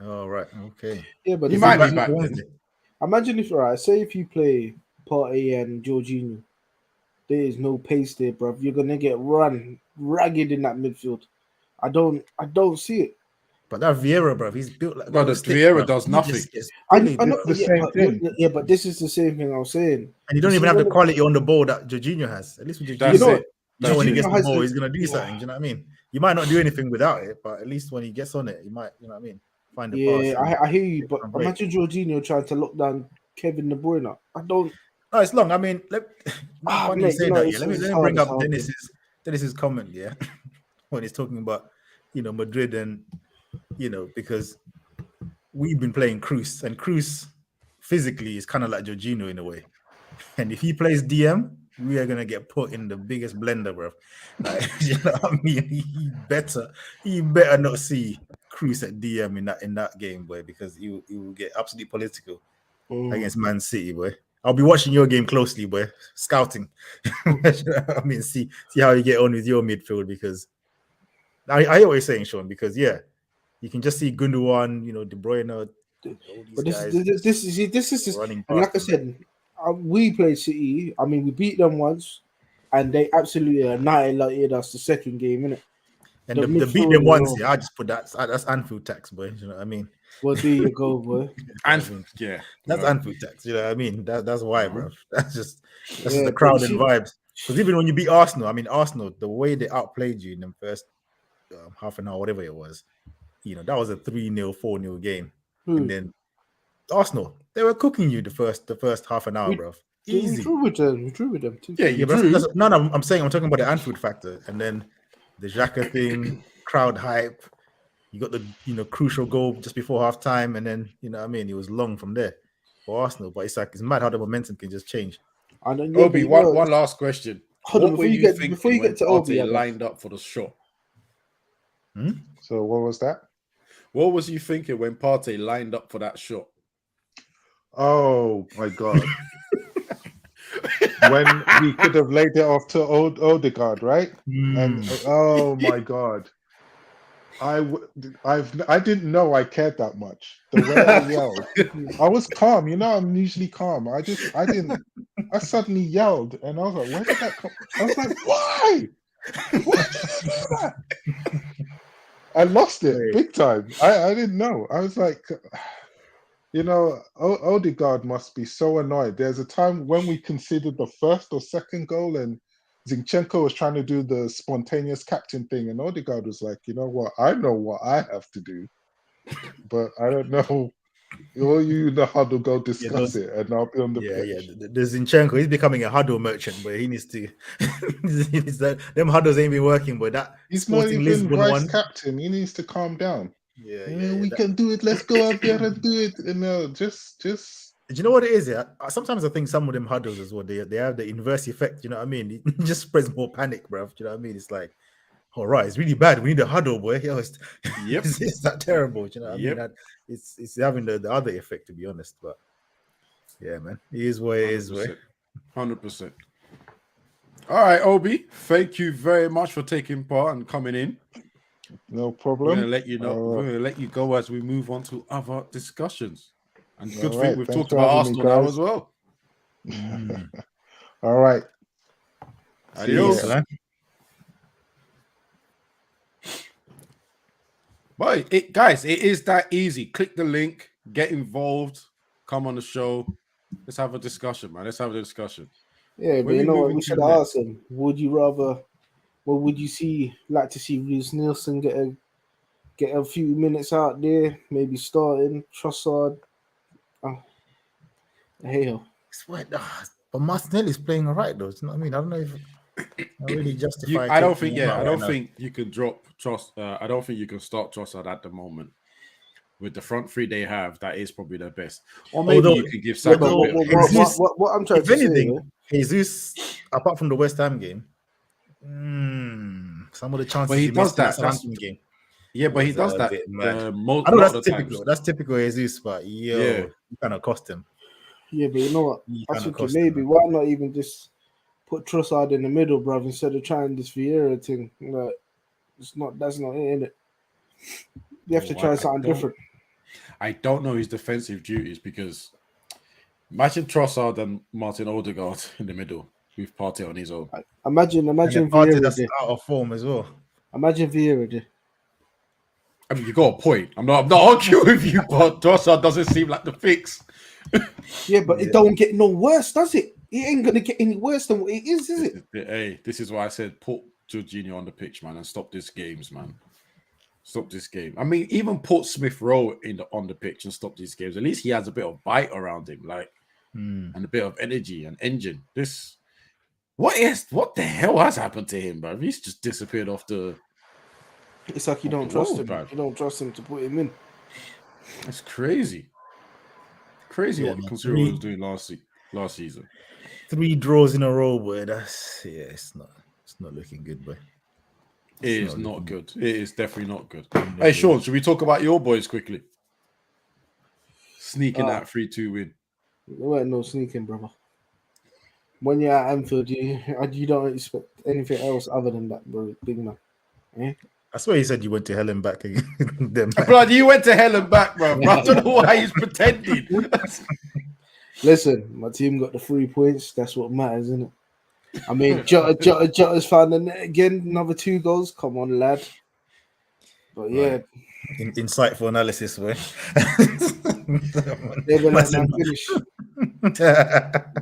Oh right, okay. Yeah, but he might be back. Imagine if you play Partey and Jorginho, there is no pace there, bro. You're gonna get run ragged in that midfield. I don't see it. But that Vieira, bro, he's built like. But Vieira does nothing. I know the same thing. Yeah, but this is the same thing I was saying. And you don't even have the quality on the ball that Jorginho has. At least with Jorginho, when he gets the ball, he's gonna do something. Do you know what I mean? You might not do anything without it, but at least when he gets on it, he might. You know what I mean? Find the pass. I hear you, but imagine Jorginho trying to lock down Kevin De Bruyne. I don't. No, it's long. I mean, let me bring up Dennis's comment, when he's talking about, Madrid and, because we've been playing Cruz, and Cruz physically is kind of like Jorginho in a way. And if he plays DM, we are gonna get put in the biggest blender, bro. Like, you know what I mean? He better not see Cruz at DM in that game, boy, because he will get absolutely political against Man City, boy. I'll be watching your game closely, boy. Scouting. I mean, see how you get on with your midfield, because I hear what you're saying, Sean, because you can just see Gundogan, De Bruyne, all these guys. This is running past, and like I said, we played City. I mean, we beat them once, and they absolutely annihilated us the second game, innit? And the beat them once, I just put that's Anfield tax, boy. You know what I mean? Well, there you go, boy. Anfield, that's Anfield tax. You know what I mean? That's why, bro. That's just the crowd and vibes. Because even when you beat Arsenal, the way they outplayed you in the first half an hour, whatever it was, that was a 3-0, 4-0 game, and then Arsenal, they were cooking you the first half an hour, bro. Easy. We drew with them too. Yeah, you drew. I'm talking about the Anfield factor, and then the Xhaka thing, crowd hype. You got the crucial goal just before half time, and then it was long from there for Arsenal. But it's mad how the momentum can just change. Obi, one last question. Before you get to Obi, lined up for the shot. So what was that? What was you thinking when Partey lined up for that shot? Oh my God! When we could have laid it off to Odegaard, right? And oh my God, I didn't know I cared that much. The way I yelled, I was calm. I'm usually calm. I suddenly yelled, and I was like, "Where did that come?" I was like, "Why? Why did I do that?" I lost it big time. I didn't know. I was like, Odegaard must be so annoyed. There's a time when we conceded the first or second goal, and Zinchenko was trying to do the spontaneous captain thing, and Odegaard was like, "You know what? I know what I have to do, but I don't know. All you in the huddle go discuss it, and I'll be on the pitch." Yeah. The Zinchenko, he's becoming a huddle merchant, but he needs to. Them huddles ain't been working, but that he's not even vice captain. He needs to calm down. We can do it. Let's go out there and do it. Just. Do you know what it is? Yeah, sometimes I think some of them huddles as well. They have the inverse effect. You know what I mean? It just spreads more panic, bro. Do you know what I mean? It's like, all right, it's really bad. We need a huddle, boy. It's that terrible. Do you know what I mean? It's having the other effect, to be honest. But yeah, man, it is what it is. 100%. All right, Obi. Thank you very much for taking part and coming in. No problem. We're gonna let you know. We're gonna let you go as we move on to other discussions. And good thing we've talked about Arsenal now as well. All right. Adios. But guys, it is that easy. Click the link, get involved, come on the show. Let's have a discussion, man. Let's have a discussion. Yeah, but you know what? We should ask him. Would you rather? What would you like to see Reece Nielsen get a few minutes out there, maybe starting Trossard, Hey, but Martinelli's playing all right, though. You know what I mean? I don't know if I really justify. I don't think. taking him Yeah, out I right don't now. think you can drop Tross. I don't think you can start Trossard at the moment. With the front three they have, that is probably the best. Or maybe Although- you could give yeah, Saka but a bit of Jesus- what I'm trying If to say, anything, yeah, Jesus, apart from the West Ham game, some of the chances he he does missed in that. that Southampton game. Yeah, but he was does a that bit mad. a I lot know of that's the typical. times. That's typical Jesus, but Yeah. you kind of cost him. yeah, but you know what? You I kinda think cost maybe him. why not even just put Trossard in the middle, bruv, instead of trying this Vieira thing. Like, that's not it, innit? You have to try something different. I don't know his defensive duties because imagine Trossard and Martin Odegaard in the middle with Partey on his own. Imagine And then Vieira Partey that's there. out of form as well. Imagine Vieira there. I mean, you got a point. I'm not arguing with you, but Trossard doesn't seem like the fix. Yeah, but it don't get no worse, does it? It ain't gonna get any worse than what it is it? Hey, this is why I said put Jorginho on the pitch, man, and stop these games, man. Stop this game. I mean, even put Smith Rowe on the pitch and stop these games. At least he has a bit of bite around him, like, and a bit of energy and engine. What the hell has happened to him, bro? He's just disappeared off the. It's like you don't trust him. You don't trust him to put him in. That's crazy. Crazy what Consiglio was doing last season. 3 draws in a row, boy. It's not looking good, boy. It is not good. It is definitely not good. Hey, Sean, should we talk about your boys quickly? Sneaking that 3-2 win. There weren't no sneaking, brother. When you're at Anfield, you don't expect anything else other than that, bro. Big man. Eh? I swear he said you went to hell and back again. Blood, you went to hell and back, bro. I don't know why he's pretending. Listen, my team got the 3 points. That's what matters, isn't it? I mean, Jota's found the net again. Another 2 goals. Come on, lad. But yeah. Right. Insightful analysis, boy. Never let man finish.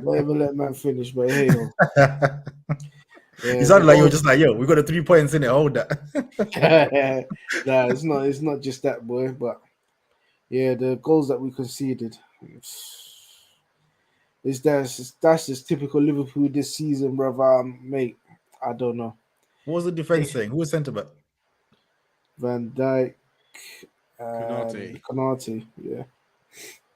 Never let man finish, but hey, no. You sounded like you were just like, yo, we got the 3 points in it. Hold that. Nah, it's not just that, boy. But yeah, the goals that we conceded, that's just typical Liverpool this season, brother. Mate, I don't know. What was the defense saying? Who was centre back? Van Dijk, Konate, yeah.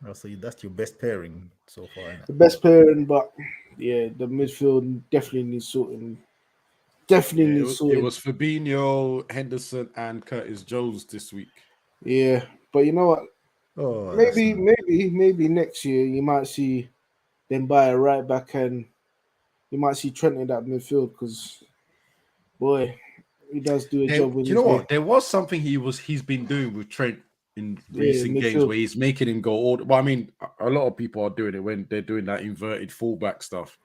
Oh, so that's your best pairing so far. The best pairing, but yeah, the midfield definitely needs sorting. It was Fabinho, Henderson, and Curtis Jones this week. Yeah, but you know what? Oh, maybe next year you might see them buy a right back and you might see Trent in that midfield because, boy, he does do a job with. You know what? There was something he's been doing with Trent in recent games where he's making him go all. Well, I mean, a lot of people are doing it when they're doing that inverted fullback stuff.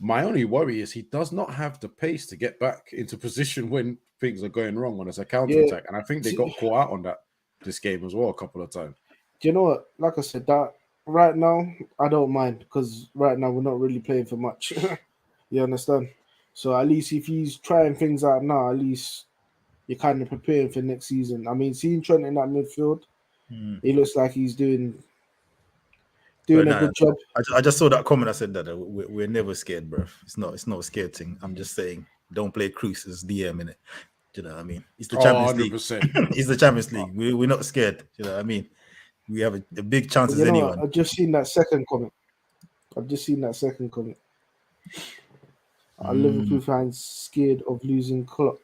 My only worry is he does not have the pace to get back into position when things are going wrong on as a counter attack, and I think they got caught out on that this game as well a couple of times. Do you know what? Like I said, that right now I don't mind because right now we're not really playing for much. You understand? So at least if he's trying things out now, at least you're kind of preparing for next season. I mean, seeing Trent in that midfield, he looks like he's doing a good job. I just saw that comment. I said that we're never scared, bro. It's not a scared thing. I'm just saying, don't play Cruise's DM in it. Do you know what I mean? It's the Champions League. It's the Champions League. We're not scared. Do you know what I mean? We have a big chance as anyone. I've just seen that second comment. Are Liverpool fans scared of losing Klopp?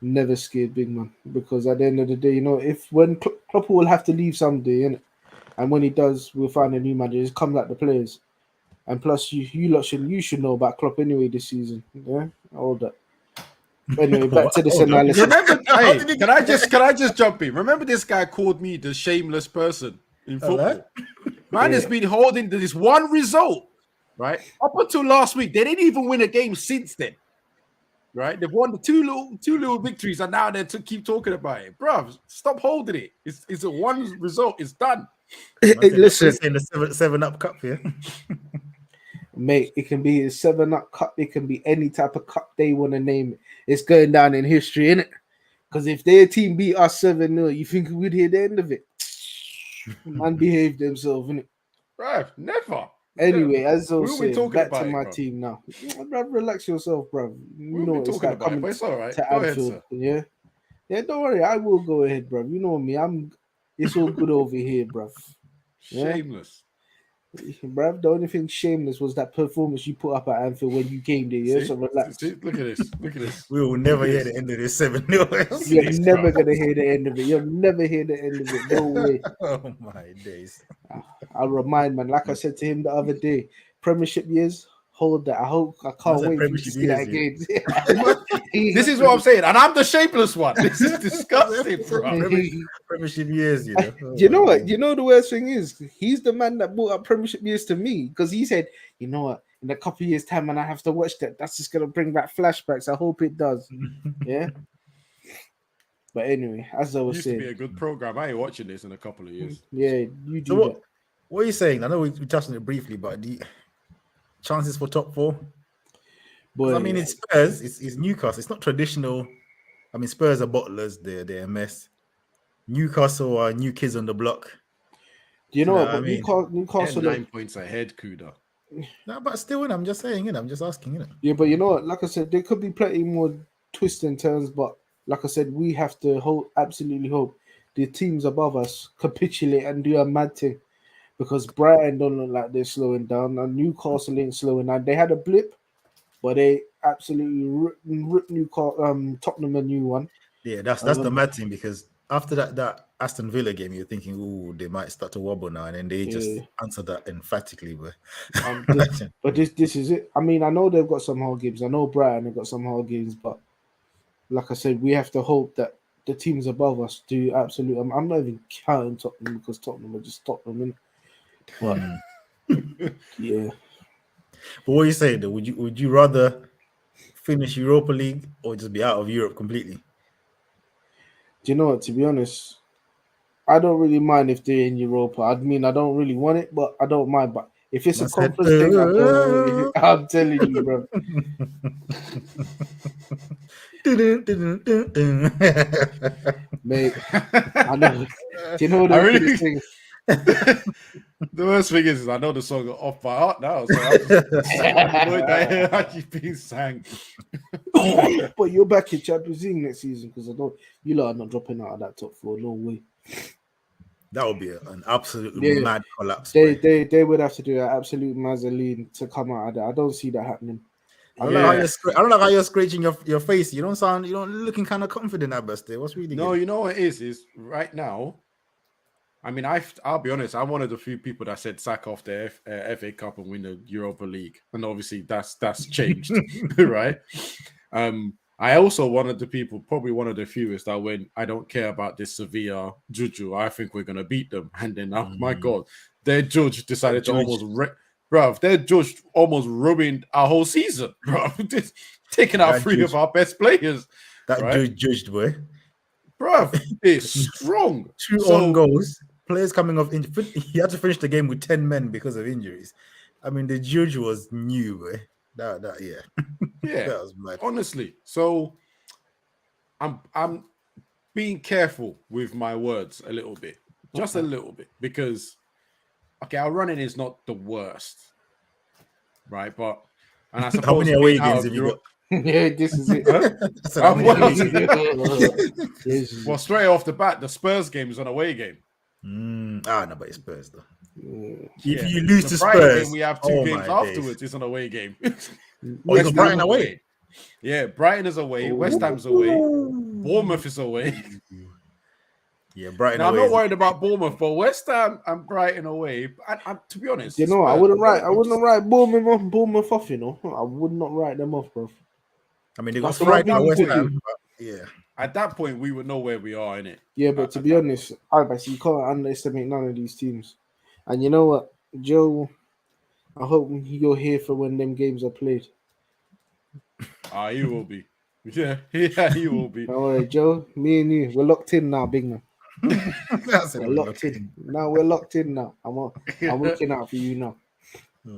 Never scared, big man. Because at the end of the day, when Klopp will have to leave someday, innit? And when he does, we'll find a new manager. It's come like the players. And plus, you should know about Klopp anyway this season. Yeah, all that. Anyway, back to this analysis. Remember, can I just jump in? Remember, this guy called me the shameless person in football. Man has been holding to this one result, right? Up until last week, they didn't even win a game since then. Right, they've won the two little victories, and now they keep talking about it, bro. Stop holding it. It's a one result. It's done. Listen, in the 7-Up Cup here, mate. It can be a 7-Up Cup. It can be any type of cup they want to name it. It's going down in history, innit? Because if their team beat us 7-0, you think we'd hear the end of it? Man behaved himself, innit? Bruv, never. Anyway, as I was We'll be saying, talking back to about it, my bruv. team now. Bruv, relax yourself, bruv. You We'll know be what it's talking like about it, coming but it's all right. to Go ahead, Anfield, sir. yeah? Yeah, don't worry, I will go ahead, bruv. You know me, it's all good over here, bruv. Yeah? Shameless. Bruv, the only thing shameless was that performance you put up at Anfield when you came there, yeah? See? So relax. See? Look at this. Look at this. We will never Look at hear this. the end of this 7-0. You're this, never bruv. gonna hear the end of it. You'll never hear the end of it. No way. Oh my days. I'll remind, man, like I said to him the other day, Premiership years, hold that. I can't said wait for you to Premiership see that years, again. This is what I'm saying. And I'm the shapeless one. This is disgusting, bro. Premiership years, you know. Oh You know my what? days. You know the worst thing is he's the man that brought up Premiership years to me because he said, you know what, in a couple of years' time, and I have to watch that. That's just gonna bring back flashbacks. I hope it does. Yeah. But anyway, as I It was used to be saying, a good program. I ain't watching this in a couple of years. yeah, you do So that. what are you saying? I know we touched on it briefly, but the chances for top 4? Boy, I mean, it's Spurs, it's Newcastle. It's not traditional. I mean, Spurs are bottlers. They're a mess. Newcastle are new kids on the block. do you You know know what? what I But mean? They're Newcastle, 9 points ahead, Kuda. No, but still, I'm just saying, I'm just asking, yeah, but you know what? Like I said, there could be plenty more twists and turns, but like I said, we have to absolutely hope the teams above us capitulate and do a mad thing because Brighton don't look like they're slowing down, and Newcastle ain't slowing down. They had a blip, but they absolutely ripped Tottenham a new one. Yeah, that's the mad thing because after that Aston Villa game, you're thinking, oh, they might start to wobble now, and then they just answered that emphatically. But this is it. I mean, I know they've got some hard games. I know Brighton have got some hard games, but like I said, we have to hope that the teams above us do absolutely. I'm not even counting Tottenham because Tottenham are just Tottenham. But yeah. But what are you saying though? Would you rather finish Europa League or just be out of Europe completely? Do you know what? To be honest, I don't really mind if they're in Europa. I mean, I don't really want it, but I don't mind. But if it's a conference thing, I'm telling you, bro. Mate, I know. Do you know the really, thing? the worst thing is I know the song off by heart now, so I'm just annoyed that it actually being sang. But you're back in Champions League next season because I don't. You lot are not dropping out of that top 4. No way. That would be an absolute mad collapse. They would have to do an absolute mazzoline to come out of that. I don't see that happening. I don't know how you're scratching your face. You don't looking kind of confident at best. What's really No, good? you know what it is right now. I mean, I'll be honest. I'm one of the few people that said sack off the FA Cup and win the Europa League, and obviously that's changed, right? I also one of the people, probably one of the fewest, that went, I don't care about this Sevilla juju. I think we're gonna beat them, and then my God, their judge decided to almost. Bruv, their judge almost ruined our whole season, bro. Just taking out 3 of our best players. That judged, boy. Bruv, it's strong. 2 own goals. Players coming off injury. He had to finish the game with 10 men because of injuries. I mean, the judge was new, boy. Yeah. That was mad. Honestly. So I'm being careful with my words a little bit. Just a little bit. Because our running is not the worst. Right? And I suppose how many away games have you got? Yeah, this is it. Well, straight off the bat, the Spurs game is an away game. No, but it's Spurs though. Yeah. If you lose to Brighton Spurs, game, we have 2 games afterwards. It's an away game. You got Brighton away. Yeah, Brighton is away. West Ham's away. Bournemouth is away. Yeah, Brighton. Now, I'm not worried about Bournemouth, but West Ham and Brighton away. And to be honest, you know, I wouldn't write Bournemouth off. You know, I would not write them off, bro. I mean, they got Friday at West Ham. Yeah. At that point, we would know where we are in it. Yeah, but to be honest, you can't underestimate none of these teams. And you know what, Joe? I hope you're here for when them games are played. You will be. Yeah, you will be. All right, Joe. Me and you, we're locked in now, big man. We're locked in. Now we're locked in now. I'm looking out for you now.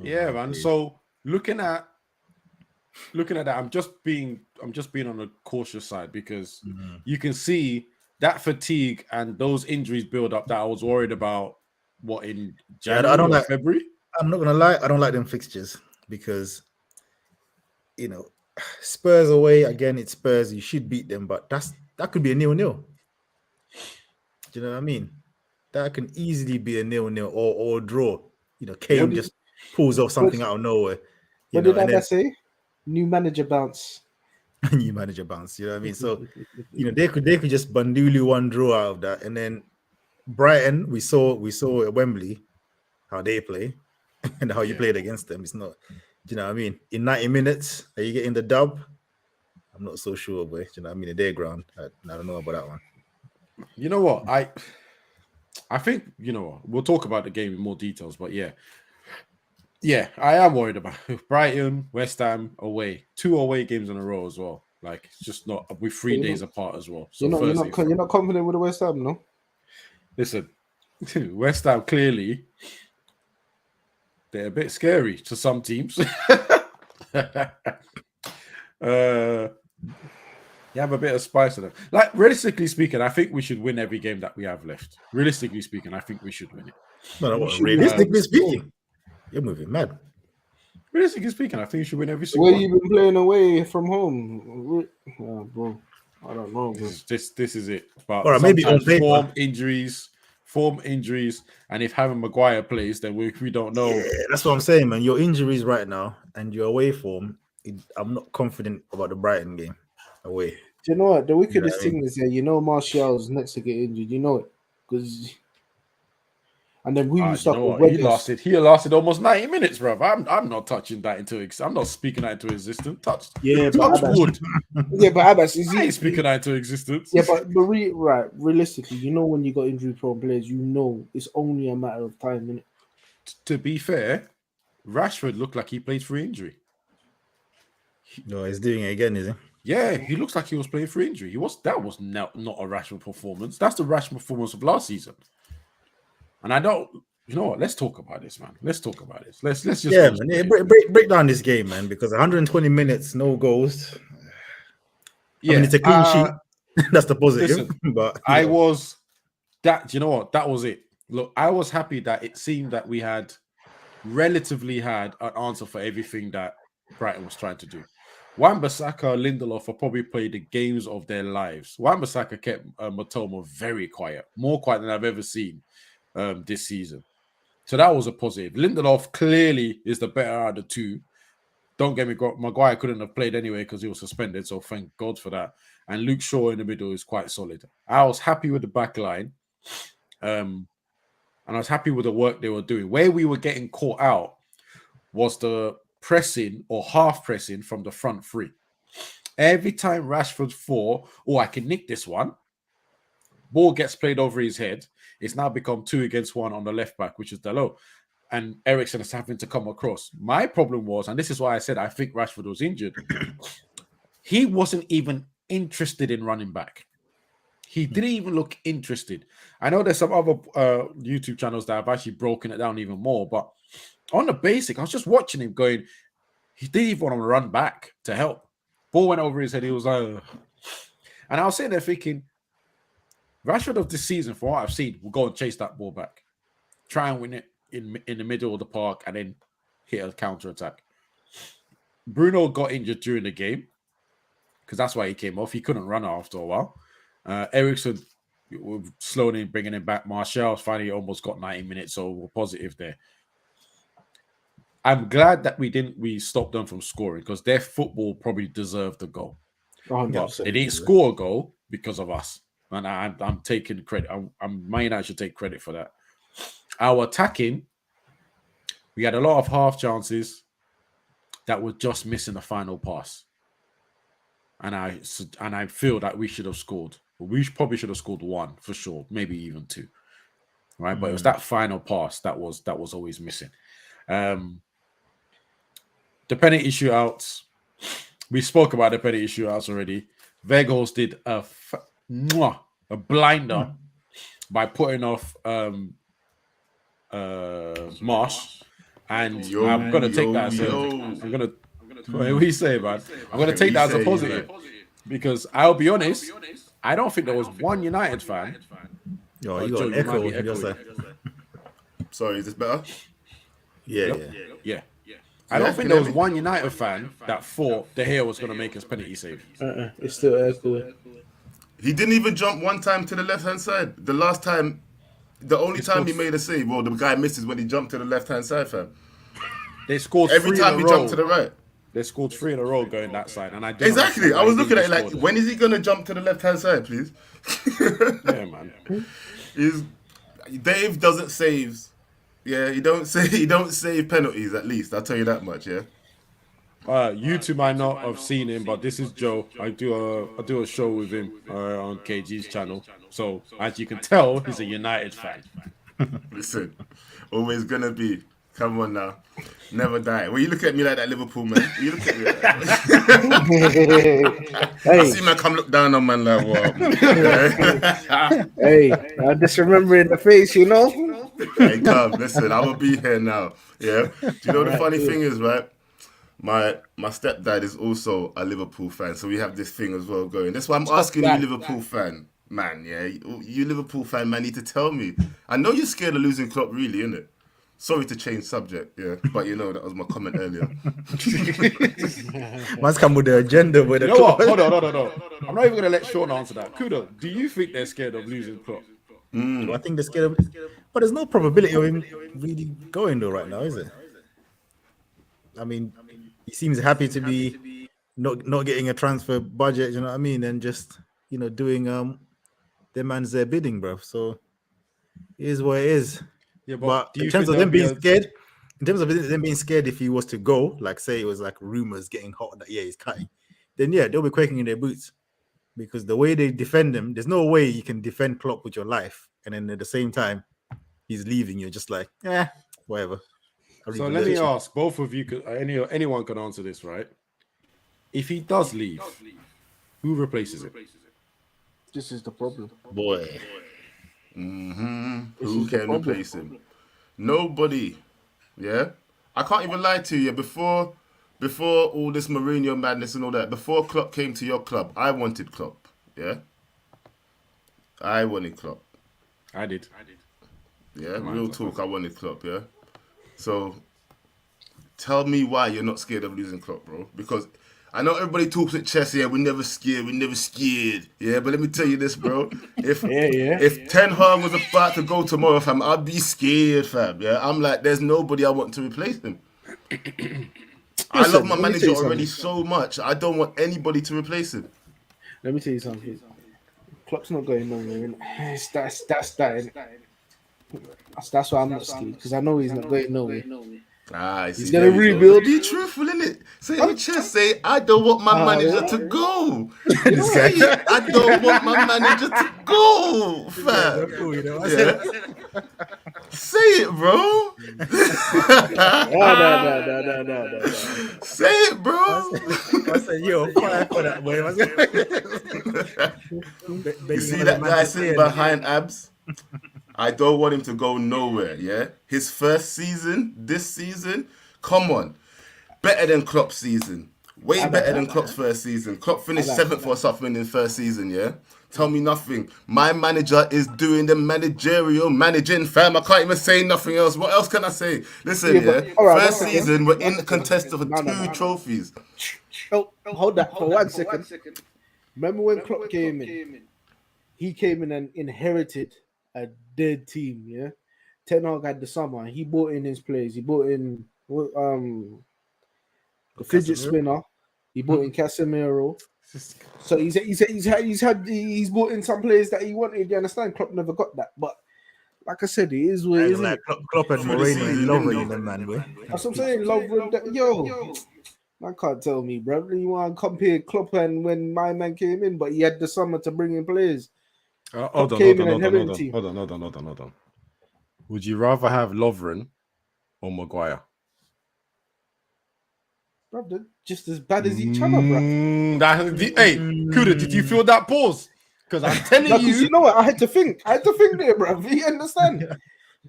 Yeah, man. So looking at that, I'm just being on the cautious side because you can see that fatigue and those injuries build up that I was worried about. What in January I don't or like February? I'm not gonna lie, I don't like them fixtures because Spurs away again. It's Spurs. You should beat them, but that could be a 0-0. Do you know what I mean? That can easily be a 0-0 or draw. Kane just pulls off something out of nowhere. What did I say? New manager bounce. New manager bounce. You know what I mean? So they could just bandulu one draw out of that, and then Brighton. We saw at Wembley how they play and how you played against them. It's not. Do you know what I mean? In 90 minutes, are you getting the dub? I'm not so sure, boy. Do you know what I mean? The day ground. I don't know about that one. You know what? I think, we'll talk about the game in more details, but yeah, I am worried about Brighton, West Ham away, 2 away games in a row as well. Like, it's just not with 3 days apart as well. So you're not confident with the West Ham, no? Listen, West Ham clearly they're a bit scary to some teams. You have a bit of spice to them. Like, realistically speaking, I think we should win every game that we have left. Realistically speaking, I think we should win it. Realistically speaking, you're moving mad. Realistically speaking, I think you should win every single one. Where you been playing away from home? Bro, I don't know. Bro. This is it. But right, maybe on form injuries, and if having Maguire plays, then we don't know. Yeah, that's what I'm saying, man. Your injuries right now and your away form, I'm not confident about the Brighton game away. Do you know what? The wickedest thing is that Martial's next to get injured. You know it because. And then we stuck with he lasted almost 90 minutes, bro. I'm not touching that I'm not speaking that into existence. Touch wood. Yeah, but Abbas I ain't speaking that into existence. Yeah, but realistically, when you got injury prone players, it's only a matter of time, innit? To be fair, Rashford looked like he played for injury. No, he's doing it again, is he? Yeah, he looks like he was playing for injury. That was not a Rashford performance. That's the Rashford performance of last season. And I don't, you know what? Let's talk about this, man. Let's talk about this. Let's just break down this game, man. Because 120 minutes, no goals. Yeah, I mean, it's a clean sheet. That's the positive. Listen, but I was that. You know what? That was it. Look, I was happy that it seemed that we relatively had an answer for everything that Brighton was trying to do. Wan-Bissaka, Lindelof have probably played the games of their lives. Wan-Bissaka kept Matoma very quiet, more quiet than I've ever seen. This season. So that was a positive. Lindelof clearly is the better out of the two. Don't get me wrong, Maguire couldn't have played anyway because he was suspended, so thank God for that. And Luke Shaw in the middle is quite solid. I was happy with the back line. And I was happy with the work they were doing. Where we were getting caught out was the pressing or half pressing from the front three. Every time Rashford thought, I can nick this one, ball gets played over his head. It's now become 2 against 1 on the left back, which is Dalot. And Eriksen is having to come across. My problem was, and this is why I said I think Rashford was injured, he wasn't even interested in running back. He didn't even look interested. I know there's some other YouTube channels that have actually broken it down even more, but on the basic, I was just watching him going, he didn't even want to run back to help. Ball went over his head. He was like, ugh. And I was sitting there thinking, Rashford of this season, from what I've seen, will go and chase that ball back, try and win it in the middle of the park, and then hit a counter attack. Bruno got injured during the game because that's why he came off. He couldn't run after a while. Eriksen slowly bringing him back. Martial finally almost got 90 minutes, so we're positive there. I'm glad that we stopped them from scoring because their football probably deserved the goal. But they didn't score a goal because of us. And I'm taking credit. I should take credit for that. Our attacking, we had a lot of half chances that were just missing the final pass. And I feel that we should have scored. We probably should have scored 1 for sure, maybe even 2. Right? But it was that final pass that was always missing. The penalty shootouts. We spoke about the penalty shootouts already. Weghorst did a blinder by putting off Marsh, and I'm gonna take that as what do you say, man? I'm gonna take that as a positive because I'll be honest, I don't think there was one United fan. Yo, Oh, you Joe, got an you might echo be on your echoing. side. Sorry, is this better? Yeah. Yeah. I don't think there was one United fan that thought De Gea was going to make his penalty save. It's still echoing. He didn't even jump one time to the left-hand side. The last time, the only time he made a save, well, the guy misses when he jumped to the left-hand side, fam. They scored Every 3 time in he a row. jumped to the right. They scored 3 in a row going that side, and I didn't Exactly. understand I why was he looking at didn't it just like, score when is he gonna jump to the left-hand side, please? Yeah, man. Dave doesn't save. Yeah, he don't save penalties. At least I'll tell you that much. Yeah. You two might not have seen him, but this is Joe. I do a show with him on KG's channel. So as you can tell, he's a United fan. Listen, always gonna be. Come on now, never die. When you look at me like that, Liverpool man, you look at me like that. I see man come look down on man like what? Hey, I just remember in the face, you know. Hey, come, listen, I will be here now. Yeah. Do you know the funny thing is, right? My stepdad is also a Liverpool fan, so we have this thing as well going. That's why I'm asking you, Liverpool fan, man. Yeah, you Liverpool fan, man, need to tell me. I know you're scared of losing Klopp, really, innit? Sorry to change subject, yeah, but you know that was my comment earlier. Must come with the agenda. With the You know what? Hold on. I'm not even gonna let Sean answer that. Kudo, do you think they're scared of losing Klopp? I think they're scared of, but there's no probability of him really going though right now, is it? I mean, he seems happy to be not getting a transfer budget, you know what I mean, and just doing their man's bidding, bro. So it is what it is. Yeah, But do you in terms think of them there'll being be scared, if he was to go, like say it was like rumors getting hot that he's cutting, then yeah, they'll be quaking in their boots because the way they defend him, there's no way you can defend Klopp with your life, and then at the same time he's leaving. You're just like, whatever. So let me ask both of you. Anyone can answer this, right? If he does leave, who replaces him? This is the problem, boy. Who can replace him? Nobody. Yeah, I can't even lie to you. Before all this Mourinho madness and all that, before Klopp came to your club, I wanted Klopp. Yeah, I wanted Klopp. I did. Yeah, real talk. I wanted Klopp. Yeah. So, tell me why you're not scared of losing Klopp, bro. Because I know everybody talks at chess. Yeah, we're never scared. Yeah, but let me tell you this, bro. If Ten Hag was about to go tomorrow, fam, I'd be scared, fam. Yeah, I'm like, there's nobody I want to replace him. I love my manager already so much. I don't want anybody to replace him. Let me tell you something. Klopp's not going nowhere. That's that. That's why I'm not scared, because I know he's not going nowhere. He's gonna rebuild. Be truthful, innit? Say it with chest. Say, I don't want my manager to go. I don't want my manager to go, fam. Say it, bro. No. Say it, bro. I said, yo, fire for that boy. You see that guy sitting behind Abs? I don't want him to go nowhere, yeah? His first season, this season, come on. Better than Klopp's season. Way better than Klopp's first season. Klopp finished 7th or something in first season, yeah? Tell me nothing. My manager is doing the managing, fam. I can't even say nothing else. What else can I say? Listen, first season, we're in the contest of 2 trophies. Hold that for 1 second. Remember when Klopp came in? He came in and inherited a dead team, yeah. Ten Hag had the summer. He bought in his players. He bought in the fidget spinner. He bought in Casemiro. So he's bought in some players that he wanted. You understand? Klopp never got that, but like I said, it is what it is. Like Klopp and Moreno and Lovren in them, man. That's what I'm saying. Lovren, man can't tell me, bro. You want to compare Klopp and when my man came in, but he had the summer to bring in players. Hold on. Would you rather have Lovren or Maguire? Bro, they're just as bad as each other, bro. Hey, Kuda, did you feel that pause? Because I'm telling you know what? I had to think there, bro. You understand?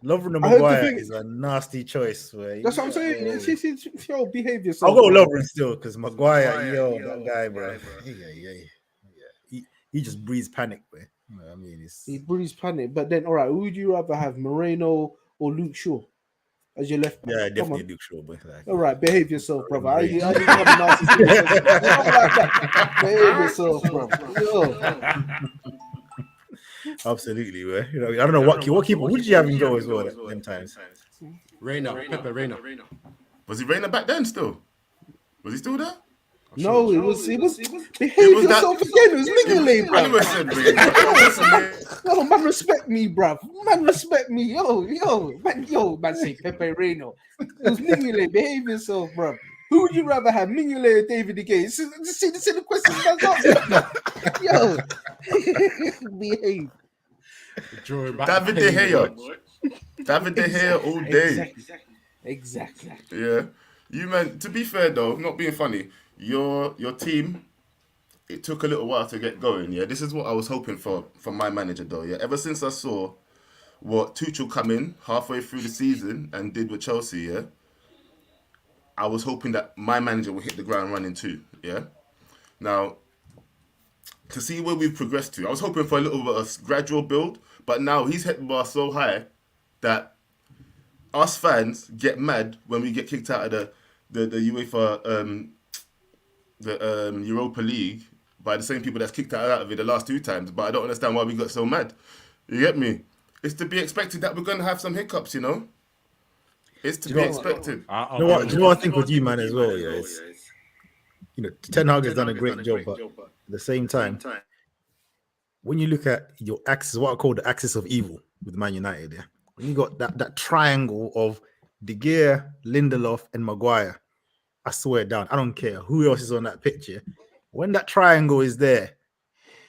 Lovren and Maguire is a nasty choice. That's what I'm saying. It's your behave yourself. I'll go Lovren still, because Maguire, that guy, bro. He he just breeds panic, man. You know what I mean, He breeds panic. But then, all right, who would you rather have, Moreno or Luke Shaw as your left back? yeah, Come definitely on. Luke Shaw, but like, All right, behave yourself, brother. I Range. didn't come narcissistic. Not like that. Behave yourself, bro. Yo. Absolutely, man. You know, I don't know what keeper who did you have in goal as well them times. Pepe Reina. Was he Reina back then still? Was he still there? No, it was behave was yourself that- again. It was Mignolet, I never bro. said Reina. Yo, man, respect me, bruv. Man, respect me. Yo, man, say Pepe Reino. It was Mignolet. Behave yourself, bruv. Who would you rather have, Mignolet or David De Gea? See the question that's asking. Yo, behave. David De Gea. David De Gea all day. Exactly. Yeah. You man, to be fair though, not being funny, your team, it took a little while to get going, yeah. This is what I was hoping for from my manager though, yeah. Ever since I saw what Tuchel come in halfway through the season and did with Chelsea, yeah, I was hoping that my manager would hit the ground running too, yeah. Now, to see where we've progressed to, I was hoping for a little bit of gradual build, but now he's hit the bar so high that us fans get mad when we get kicked out of the UEFA Europa League by the same people that's kicked out of it the last 2 times. But I don't understand why we got so mad. You get me? It's to be expected that we're going to have some hiccups, you know? It's to be expected. You know what I think with you, man, as well, yeah, it's, you know, Ten Hag has done a great job, but at the same time, when you look at your axis, what I call the axis of evil with Man United, yeah, when you got that triangle of De Gea, Lindelof, and Maguire, I swear down, I don't care who else is on that picture. When that triangle is there,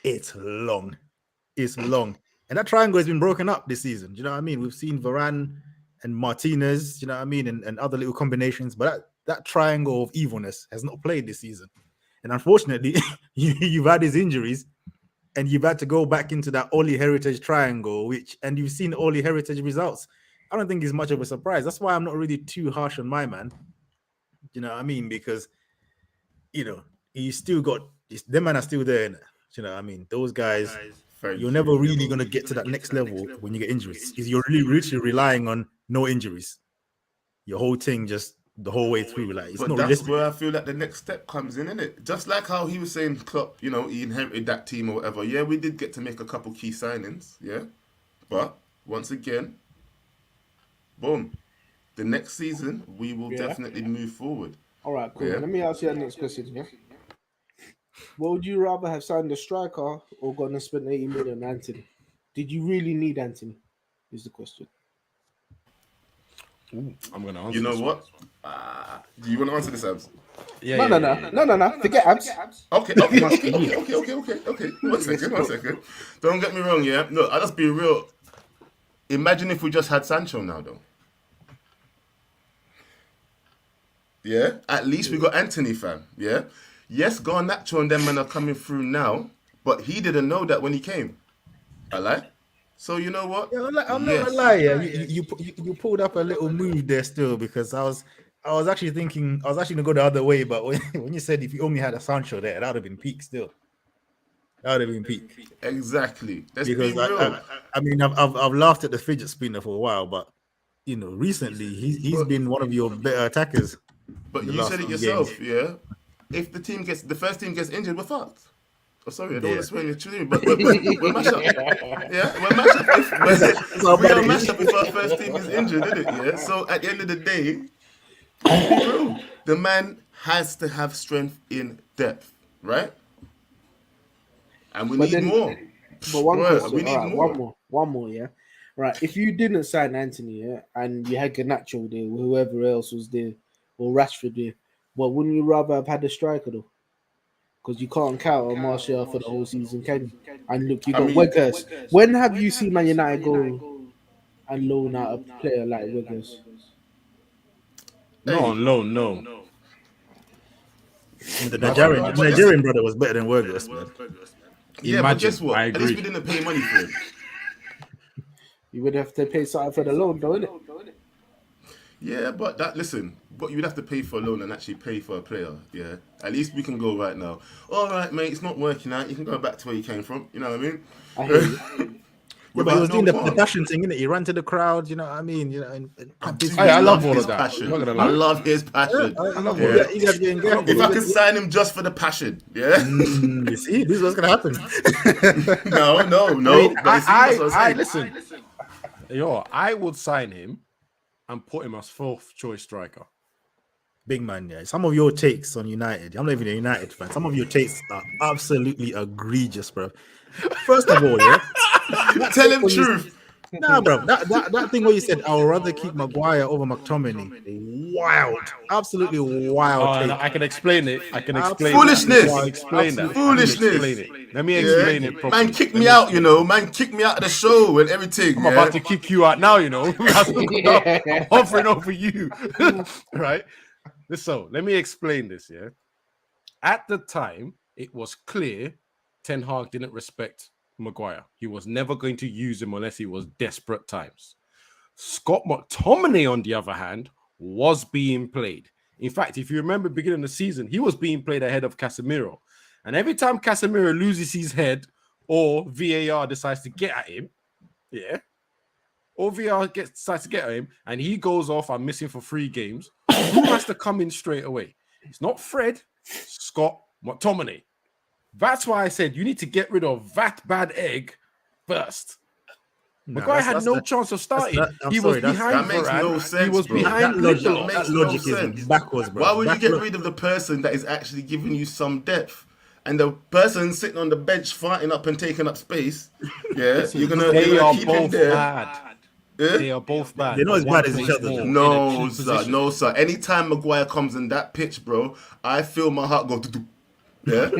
it's long. It's long. And that triangle has been broken up this season. Do you know what I mean? We've seen Varane and Martinez, you know what I mean, and other little combinations, but that triangle of evilness has not played this season. And unfortunately, you've had his injuries, and you've had to go back into that Oli Heritage triangle, and you've seen Oli Heritage results. I don't think it's much of a surprise. That's why I'm not really too harsh on my man. You know what I mean? Because, you know, he's still got, them man are still there. You know what I mean? Those guys, you're never really going to get to that next level when you get injuries. You're really literally relying on no injuries. Your whole thing just the whole way through. Like, it's But not that's realistic. where I feel like the next step comes in, innit? Just like how he was saying Klopp, you know, he inherited that team or whatever. Yeah, we did get to make a couple key signings, yeah? But, once again, boom. The next season, we will definitely move forward. All right, cool. Yeah. Let me ask you the next question, yeah? What would you rather have signed a striker or gone and spent 80 million on Anthony? Did you really need Anthony? Is the question. I'm going to answer You know this what? Do you want to answer this, Abs? Yeah, No. Forget abs. Okay. One second. Don't get me wrong, yeah? No, I'll just be real. Imagine if we just had Sancho now, though. Yeah? At least we got Anthony, fam. Yeah? Yes, Garnacho and them men are coming through now, but he didn't know that when he came. I lie? So you know what? Yeah, I'm not gonna lie. Yeah, you pulled up a little move there still, because I was actually thinking I was actually gonna go the other way, but when you said if you only had a Sancho there, that would have been peak still. That would have been peak. Exactly. Let's Because be real. I mean I've laughed at the fidget spinner for a while, but you know recently he's been one of your better attackers. But you said it yourself, yeah. If the first team gets injured, we're fucked. Oh, sorry, I don't want to swear in your children, but we're mashed up. Yeah, we're mashed up. We are mashed up if our first team is injured, isn't it? Yeah. So at the end of the day, the man has to have strength in depth, right? And we need more. But one question, we need more. One more, yeah. Right. If you didn't sign Anthony, yeah, and you had Garnacho there, or whoever else was there, or Rashford there, but wouldn't you rather have had a striker though? Because you can't count on Martial for the whole season, can you? And look, you got Weghorst. When have you seen Man United go and loan out a player like Weghorst? Not on loan, no. The Nigerian brother was better than Weghorst, man. Yeah, but guess what? At least we didn't pay money for him. You would have to pay something for the loan, though, innit? Yeah, but but you'd have to pay for a loan and actually pay for a player. Yeah, at least we can go right now. All right, mate, it's not working out. You can go back to where you came from. You know what I mean? I hear you. Yeah, but he was doing the qualms. passion thing, innit? He ran to the crowd, you know what I mean? You know, and I love all his of that. passion. I'm not gonna I lie. love his passion. I love Yeah. all that. You guys getting careful. If I could sign him just for the passion, yeah. You see, this is what's gonna happen. No. I mean, But you see, that's what I'm saying. listen. I would sign him and put him as fourth choice striker. Big man, yeah. Some of your takes on United, I'm not even a United fan. Some of your takes are absolutely egregious, bro. First of all, yeah. Tell him truth. Nah, bro. That thing where you said I would rather keep Maguire over McTominay. Wild. Absolutely wild. No, I can explain it. Foolishness. Foolishness. Let me explain it properly. Man kicked me out, you know. Man kicked me out of the show and everything. I'm about to kick you out now, you know. I'm hovering over you. Right? So let me explain this, yeah. At the time, it was clear Ten Hag didn't respect Maguire. He was never going to use him unless it was desperate times. Scott McTominay, on the other hand, was being played. In fact, if you remember beginning of the season, he was being played ahead of Casemiro. And every time Casemiro loses his head or VAR decides to get at him, yeah, or VAR decides to get at him and he goes off and missing for 3 games, who has to come in straight away? It's not Fred, Scott McTominay. That's why I said you need to get rid of that bad egg first. Maguire had no chance of starting. He was behind Varane. He was behind Lindelof. That logic is backwards, bro. Why would you get rid of the person that is actually giving you some depth? And the person sitting on the bench fighting up and taking up space, yeah, you're gonna keep him there. Bad. Yeah? They are both bad. They're not as bad as each other. No, sir. Anytime Maguire comes in that pitch, bro, I feel my heart go. Yeah,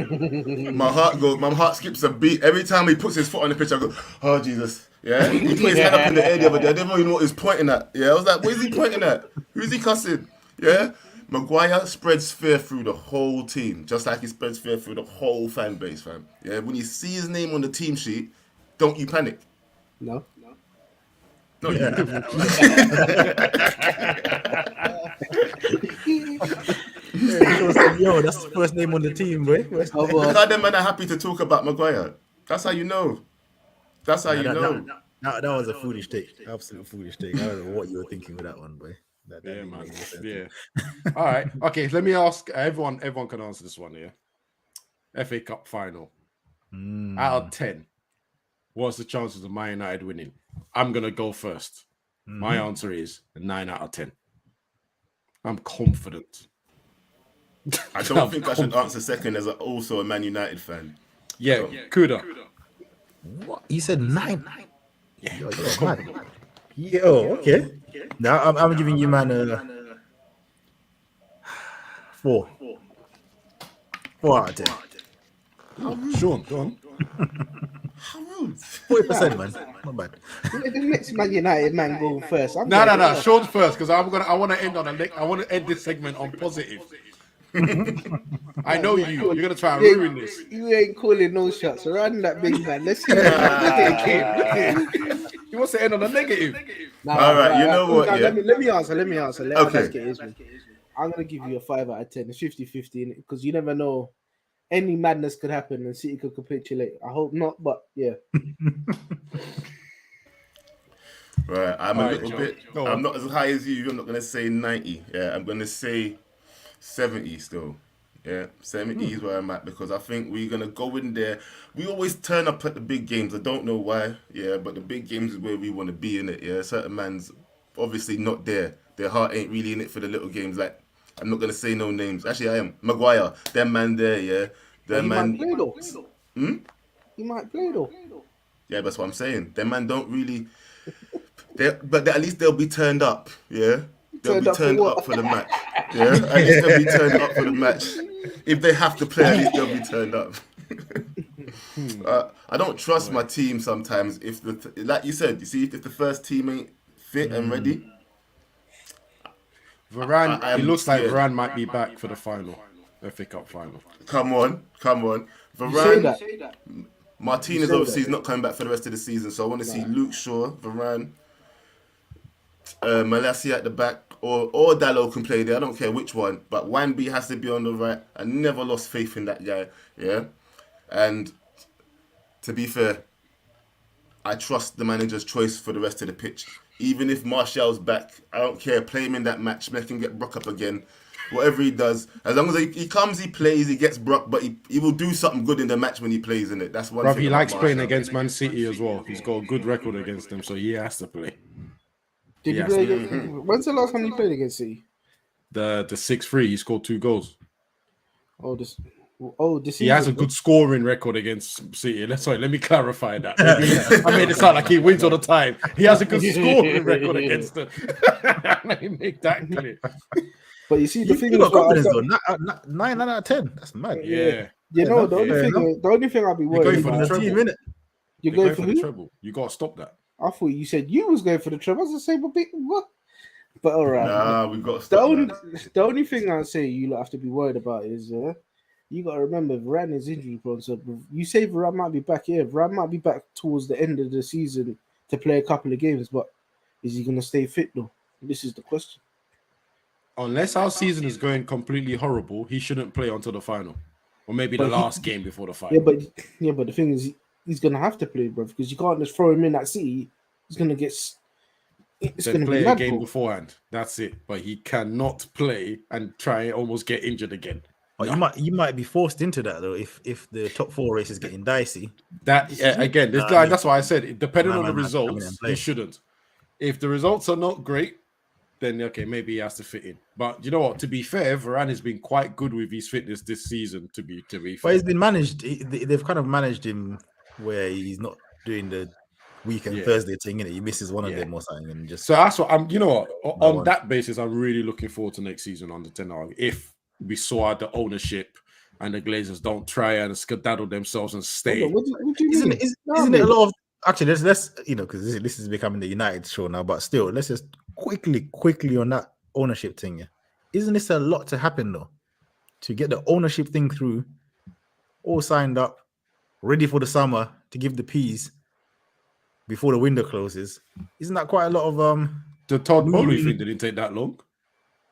my heart skips a beat every time he puts his foot on the pitch. I go, oh Jesus, yeah. He put his hand up in the air the other day. I didn't even know what he was pointing at. Yeah, I was like, what is he pointing at? Who's he cussing? Yeah, Maguire spreads fear through the whole team, just like he spreads fear through the whole fan base, fam. Yeah, when you see his name on the team sheet, don't you panic? No. Yo, that's the first name on the team, bro. Because them men are happy to talk about Maguire. That's how you know. That was a foolish take. Absolute foolish take. I don't know what you were thinking with that one, boy. Yeah, man. Yeah. All right. Okay. Let me ask everyone. Everyone can answer this one here. FA Cup final. Out of 10, what's the chances of Man United winning? I'm gonna go first. My answer is 9 out of 10. I'm confident. I don't think I should answer second as also a Man United fan. Yeah, Kuda. What? You said 9? Yeah. Yo, okay. Now I'm giving you, man, 4. 4 out of 10. Sean, go on. How rude. 40%, man. Not bad. The next Man United man going first. No. Sean's first because I want to end on I want to end this segment on positive. I know you. You're gonna try and ruin this. You ain't calling no shots. Run that big man. Let's see. He wants to end on a negative. All right, you know what? Yeah. Let me answer. Okay. I'm gonna give you a 5 out of 10. It's 50-50 because you never know. Any madness could happen and City could capitulate. I hope not, but yeah. Right, I'm a little bit. I'm not as high as you. I'm not gonna say 90. Yeah, I'm gonna say 70 still. Yeah, 70 is where I'm at because I think we're gonna go in there. We always turn up at the big games. I don't know why. Yeah, but the big games is where we want to be in it. Yeah, certain man's obviously not there. Their heart ain't really in it for the little games. Like I'm not gonna say no names. Actually, I am. Maguire, them man there. Yeah, them man. He might play though. He might play though. Yeah, that's what I'm saying. Them man don't really. But at least they'll be turned up. Yeah. They'll be turned up for the match. Yeah, at least they'll be turned up for the match. If they have to play, at least they'll be turned up. I don't trust my team sometimes. If like you said, you see, if the first team ain't fit and ready. Varane, it looks like Varane might be back for the final, FA Cup final. Come on. Varane. Martinez obviously is not coming back for the rest of the season, so I want to see Luke Shaw, Varane. Malacia at the back, or Dallo can play there. I don't care which one, but Wanby has to be on the right. I never lost faith in that guy. Yeah, and to be fair, I trust the manager's choice for the rest of the pitch. Even if Martial's back, I don't care. Play him in that match. Make him get Brock up again. Whatever he does, as long as he comes, he plays, he gets Brock, but he will do something good in the match when he plays in it. That's one thing. He about likes playing Martial. against Man City as well. He's got a good record against them, so he has to play. Did you play against? When's the last time you played against City? The 6-3, he scored 2 goals. This he has a good scoring record against City. Let me clarify that. Maybe I made it sound like he wins all the time. He has a good scoring record against them. Let me make that clear. But you see, the thing you is, got confidence though. 9 out of 10. That's mad. Yeah. You know, the only thing I'll be worried about. You're going for the treble. You got to stop that. I thought you said you was going for the treble. I was gonna say, what? But all right. Nah, we got to stop that. The only thing I'd say you have to be worried about is you got to remember Varane is injury prone. So you say Varane might be back here. Varane might be back towards the end of the season to play a couple of games, but is he going to stay fit though? This is the question. Unless our season is going completely horrible, he shouldn't play until the final, or maybe the last game before the final. Yeah, but the thing is, he's going to have to play, bro, because you can't just throw him in that City. He's going to get. It's going to play be a mad, game bro. beforehand. That's it. But he cannot play and try and almost get injured again. No. You might be forced into that though if the top 4 race is getting dicey. Again, that's why I said depending on the results, he shouldn't. If the results are not great, then okay, maybe he has to fit in. But you know what? To be fair, Varane has been quite good with his fitness this season. To be fair, but he's been managed. They've kind of managed him where he's not doing the weekend Thursday thing. He misses one of them or something, and just so that's what I'm. You know what? On that basis, I'm really looking forward to next season under Ten Hag. If we saw the ownership and the Glazers don't try and skedaddle themselves and stay. Isn't it a lot of actually? Let's because this is becoming the United show now. But still, let's just quickly on that ownership thing. Yeah, isn't this a lot to happen though? To get the ownership thing through, all signed up, ready for the summer to give the P's before the window closes. Isn't that quite a lot of the Todd Bowley thing didn't take that long?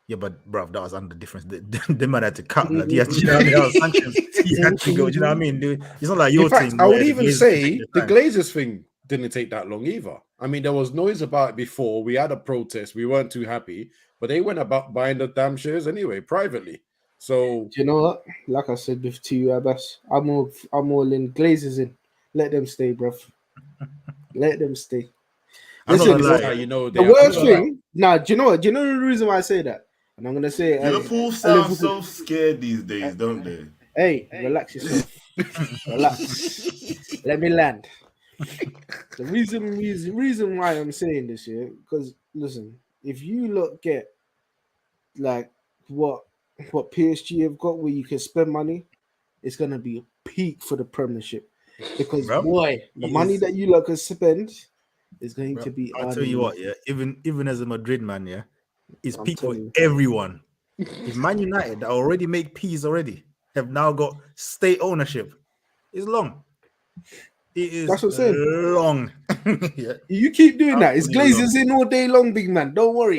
Yeah, but bruv, that was under difference. The man had to cut. Like, he had to, you know what I mean? That was sanctions. He had to go. Do you know what I mean? It's not like your thing. I would even say the Glazers thing didn't take that long either. I mean, there was noise about it before. We had a protest. We weren't too happy, but they went about buying the damn shares anyway, privately. So you know what? Like I said to you, Abbas, I'm all in. Glazers in. Let them stay, bruv. Let them stay. Listen, the worst thing. Nah, do you know what? Do you know the reason why I say that? And I'm gonna say Liverpool sound so scared these days, don't they? Hey, relax yourself. Relax. Let me land. The reason why I'm saying this here, because listen, if you look at like what PSG have got where you can spend money, it's gonna be a peak for the Premiership. Because the money that you lot can spend is going to be. I'll tell you what, yeah. Even as a Madrid man, yeah, it's peak for everyone. If Man United that already make peas already have now got state ownership, it's long. It is That's what I'm saying. Long. Yeah. You keep doing that. It's Glazers in all day long, big man. Don't worry.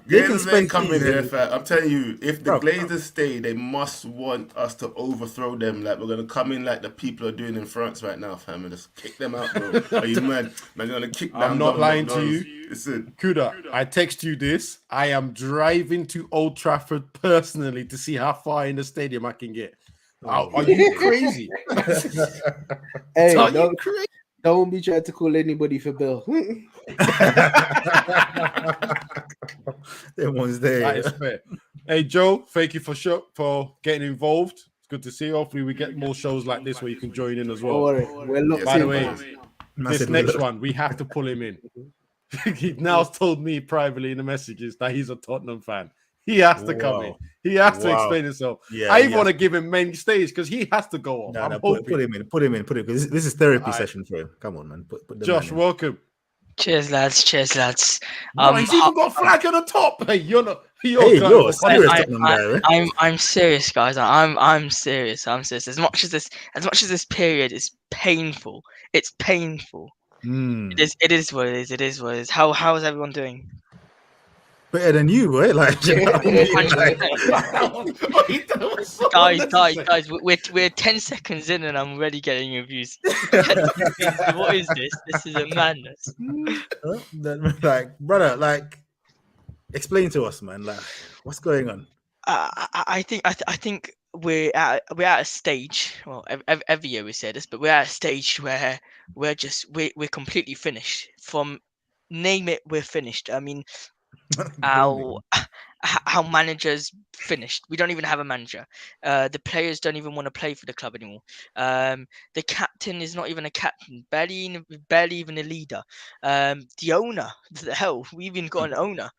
They can spend coming here. I'm telling you, if the Glazers stay, they must want us to overthrow them. Like we're gonna come in like the people are doing in France right now, fam, and just kick them out, bro. Are you mad? Man, you're gonna kick down. I'm not lying to you. Listen, Kuda, I text you this. I am driving to Old Trafford personally to see how far in the stadium I can get. Are you crazy? Hey, don't be trying to call anybody for Bill. That one's there. That is fair. Hey, Joe, thank you for getting involved. It's good to see you. Hopefully, we get more shows like this where you can join in as well. By the way, this next one, we have to pull him in. He now told me privately in the messages that he's a Tottenham fan. He has to come in. He has to explain himself. Yeah, I even want to give him main stage because he has to go on. Put him in. Because this is therapy session for him. Come on, man. Put Josh, welcome. Cheers, lads. Cheers, lads. He's even got a flag on the top. Hey, you're I'm serious, guys. I'm serious. I'm serious. As much as this period is painful, it's painful. It is what it is. It is what it is. How is everyone doing? better than you, boy. Like, you know what I mean? Like, guys, we're 10 seconds in and I'm already getting reviews. 10 seconds in, what is this? This is a madness. like, brother, like, explain to us, man. Like, what's going on? I think we're at a stage. Well, every year we say this, but we're at a stage where we're completely finished. From name it, we're finished. I mean, our managers finished. We don't even have a manager. The players don't even want to play for the club anymore. The captain is not even a captain, barely even a leader. The owner, the hell, we even got an owner.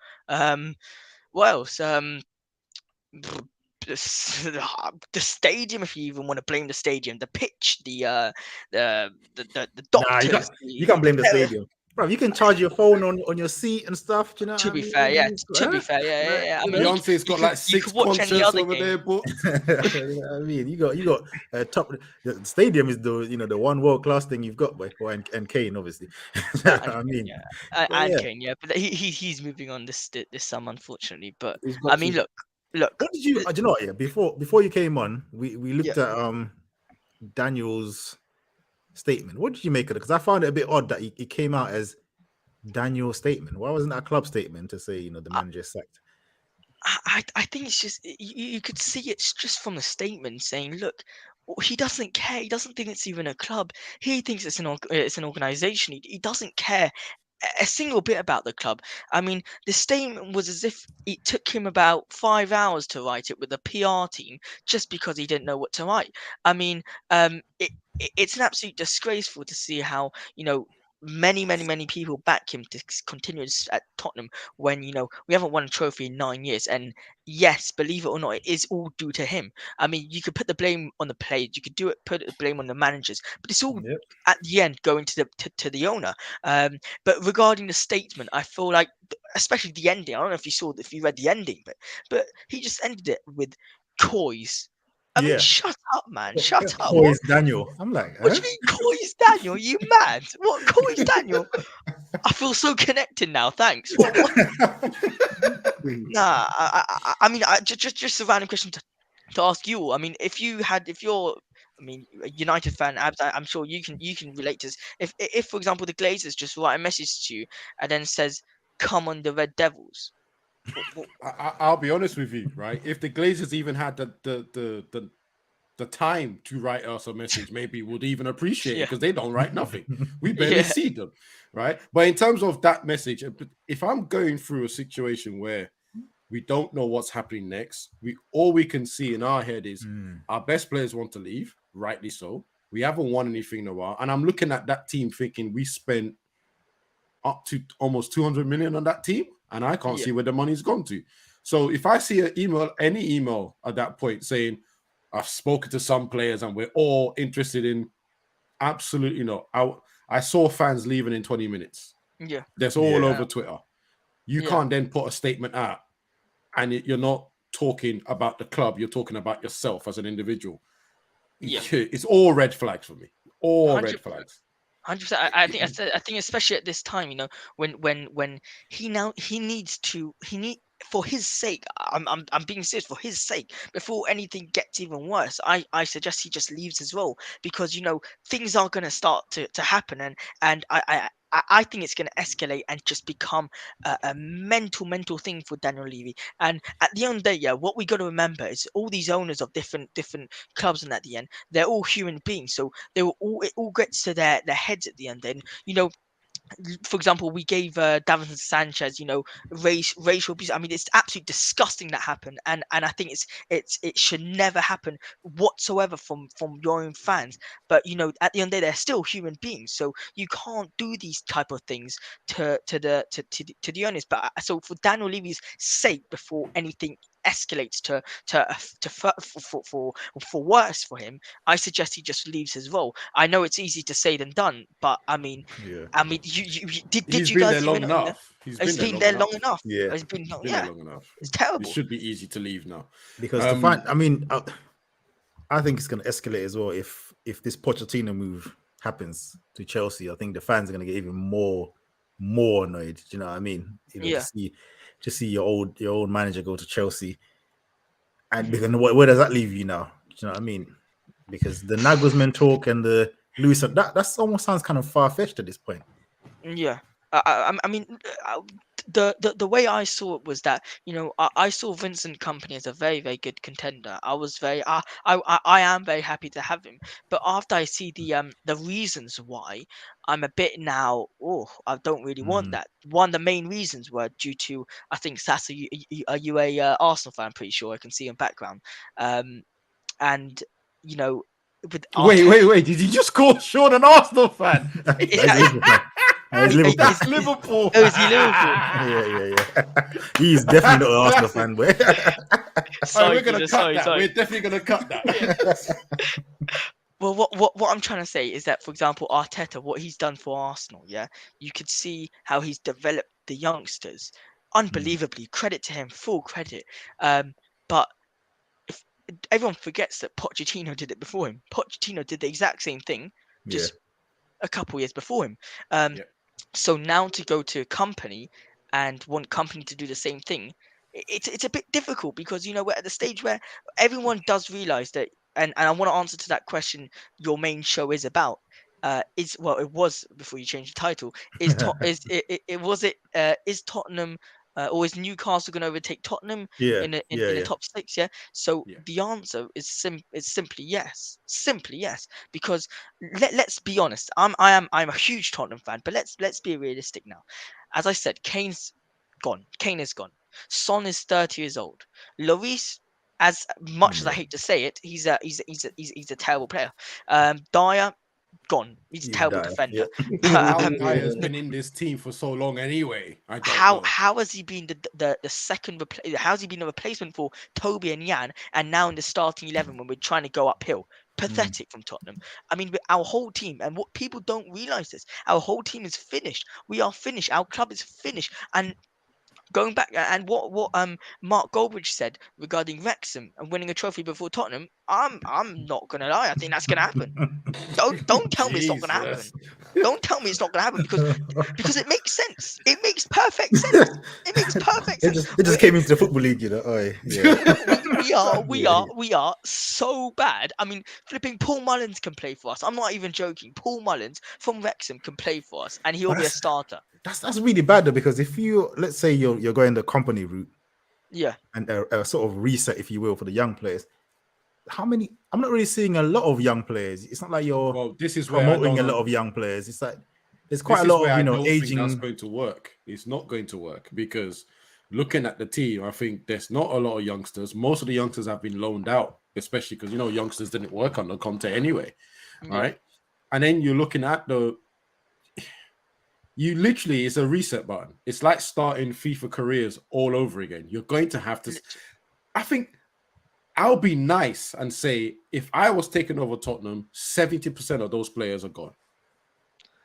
What else? The stadium, if you even want to blame the stadium, the pitch, the doctors. You can't blame the stadium. Bro, you can charge your phone on your seat and stuff. Do you know? To be fair, yeah. To be fair, yeah. I mean, Beyonce's got like 6 concerts over there, but you know what I mean, you got top. The stadium is the one world class thing you've got, boy. And Kane, obviously. I mean, and Kane, yeah. But he's moving on this summer, unfortunately. But He's got I mean, to. look. What did you? Do you know what? Yeah, before you came on, we looked at Daniel's statement. What did you make of it? Because I found it a bit odd that he came out as Daniel's statement. Why wasn't that a club statement to say the manager sacked? I think it's just you could see it's just from the statement saying, look, he doesn't care. He doesn't think it's even a club. He thinks it's an organization. He doesn't care a single bit about the club. I mean, the statement was as if it took him about 5 hours to write it with a PR team just because he didn't know what to write. I mean, it's an absolute disgraceful to see how many people back him to continue at Tottenham when we haven't won a trophy in 9 years. And yes, believe it or not, it is all due to him. I mean, you could put the blame on the players, you could put the blame on the managers, but it's all at the end going to the owner. But regarding the statement, I feel like, especially the ending, I don't know if you read the ending, but he just ended it with Coys. I mean, shut up, man. Shut up. Coy's Daniel. I'm like, what do you mean Coy's Daniel? You mad? What Coy's Daniel? I feel so connected now. Thanks. What? Nah, I mean, just a random question to ask you all. I mean, if you're a United fan, I'm sure you can relate to this. If for example the Glazers just write a message to you and then says, "Come on, the Red Devils." I'll be honest with you, right? If the Glazers even had the time to write us a message, maybe would even appreciate it, because they don't write nothing. We barely see them, right? But in terms of that message, if I'm going through a situation where we don't know what's happening next, all we can see in our head is our best players want to leave, rightly so. We haven't won anything in a while, and I'm looking at that team thinking we spent up to almost 200 million on that team, and I can't see where the money's gone to. So if I see any email at that point saying I've spoken to some players and we're all interested in, absolutely not. I saw fans leaving in 20 minutes. Yeah, that's all over Twitter. You can't then put a statement out and you're not talking about the club, you're talking about yourself as an individual. It's all red flags for me. All 100%. Red flags. 100%. I think especially at this time, when he needs for his sake, I'm being serious, for his sake, before anything gets even worse, I suggest he just leaves his role, because things are going to start to happen, and I think it's going to escalate and just become a mental thing for Daniel Levy. And at the end of the day, what we got to remember is all these owners of different clubs, and at the end, they're all human beings. So it all gets to their heads at the end. And for example, we gave Davinson Sanchez, racial abuse. I mean, it's absolutely disgusting that happened, and I think it should never happen whatsoever from your own fans. But at the end of the day, they're still human beings, so you can't do these type of things to the owners. But so for Daniel Levy's sake, before anything escalates for worse for him, I suggest he just leaves his role. I know it's easy to say than done, but I mean, did you guys long enough? He's been there long enough. Yeah, it's been long enough. It's terrible. It should be easy to leave now, because I think it's going to escalate as well if this Pochettino move happens to Chelsea. I think the fans are going to get even more annoyed. Do you know what I mean? To see to see your old manager go to Chelsea. And because where does that leave you now? Do you know what I mean? Because the Nagelsmann talk and the Lewis, that almost sounds kind of far fetched at this point. Yeah. I mean, the way I saw it was that, you know, I saw Vincent Company as a very, very good contender. I was very I am very happy to have him. But after I see the reasons why, I'm a bit now, oh, I don't really want that. One of the main reasons were due to, I think, Sasa, are you a Arsenal fan? I'm pretty sure I can see in background. And you know, with Wait. Did you just call Sean an Arsenal fan? is He's a that Liverpool fan. He's Liverpool. That's Liverpool. oh, is he Liverpool? Yeah. He's definitely not an Arsenal fan, boy. Sorry, we're gonna Peter, cut sorry, that. sorry. We're definitely gonna cut that. Well, what I'm trying to say is that, for example, Arteta, what he's done for Arsenal, yeah, you could see how he's developed the youngsters unbelievably. Credit to him, full credit. But if everyone forgets that Pochettino did it before him. Pochettino did the exact same thing, Yeah. just a couple years before him. Yeah. So now to go to a company and want company to do the same thing, it's a bit difficult, because, you know, we're at the stage where everyone does realize that, and I want to answer to that question your main show is about. Is well, it was before you changed the title. Is is Tottenham or is Newcastle going to overtake Tottenham Yeah. in the top six? Yeah. So Yeah. the answer is simply yes, because let's be honest. I'm a huge Tottenham fan, but let's be realistic now. As I said, Kane's gone. Kane is gone. Son is 30 years old. Lloris, as much as I hate to say it, he's a terrible player. Dyer, gone. He's a terrible defender. How Um, Dyer's been in this team for so long anyway. I don't know. how has he been the second how's he been a replacement for Toby and Jan, and now in the starting 11 when we're trying to go uphill? Pathetic from Tottenham. I mean, our whole team, and what people don't realize this, our whole team is finished. We are finished. Our club is finished. And going back, and what Mark Goldbridge said regarding Wrexham and winning a trophy before Tottenham, I'm not gonna lie. I think that's gonna happen. Don't tell me it's not gonna happen. Jesus. Don't tell me it's not gonna happen, because it makes sense. It makes perfect sense. It makes perfect sense. It just came into the football league, you know. Oh, yeah. We are so bad. I mean, flipping Paul Mullins can play for us. I'm not even joking. Paul Mullins from Wrexham can play for us, and he'll be a starter. That's really bad though, because if let's say you're going the company route, Yeah, and a sort of reset, if you will, for the young players. How many? I'm not really seeing a lot of young players. It's not like you're Well, this is where I promoting a don't lot of young players. It's like there's quite a lot of, I you know, don't think that's aging. going to work. It's not going to work, because looking at the team, I think there's not a lot of youngsters. Most of the youngsters have been loaned out, especially because, you know, youngsters didn't work under Conte anyway, right? And then you're looking at you literally, it's a reset button. It's like starting FIFA careers all over again. You're going to have to. I think I'll be nice and say, if I was taking over Tottenham, 70% of those players are gone.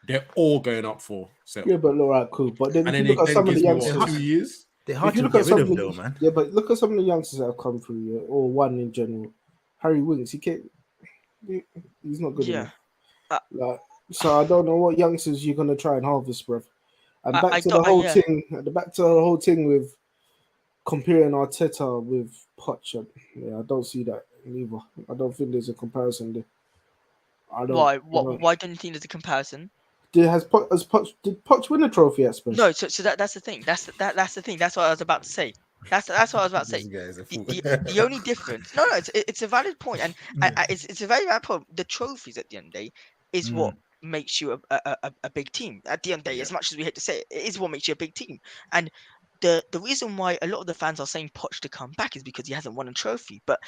They're all going up for sale. Yeah, but all right, cool. But then And if then you look at it some of the gives me, youngsters, 2 years? They're hard if you to look at get some rid of of, the though, man. yeah, but look at some of the youngsters that have come through, yeah, or one in general. Harry Winks, he's not good yeah. enough. Like, so I don't know what youngsters you're gonna try and harvest, bruv. And back to the whole thing with comparing Arteta with Poch. Yeah, I don't see that either. I don't think there's a comparison there. Why don't you think there's a comparison? Did Poch win a trophy at Spurs? No, so that's the thing. That's the thing. That's what I was about to say. That's what I was about to say. This guy is a fool. The only difference. No, it's a valid point, and it's a very valid point. The trophies at the end of the day is what makes you a big team. At the end of the day, as much as we hate to say it, it is what makes you a big team. And the reason why a lot of the fans are saying Poch to come back is because he hasn't won a trophy. But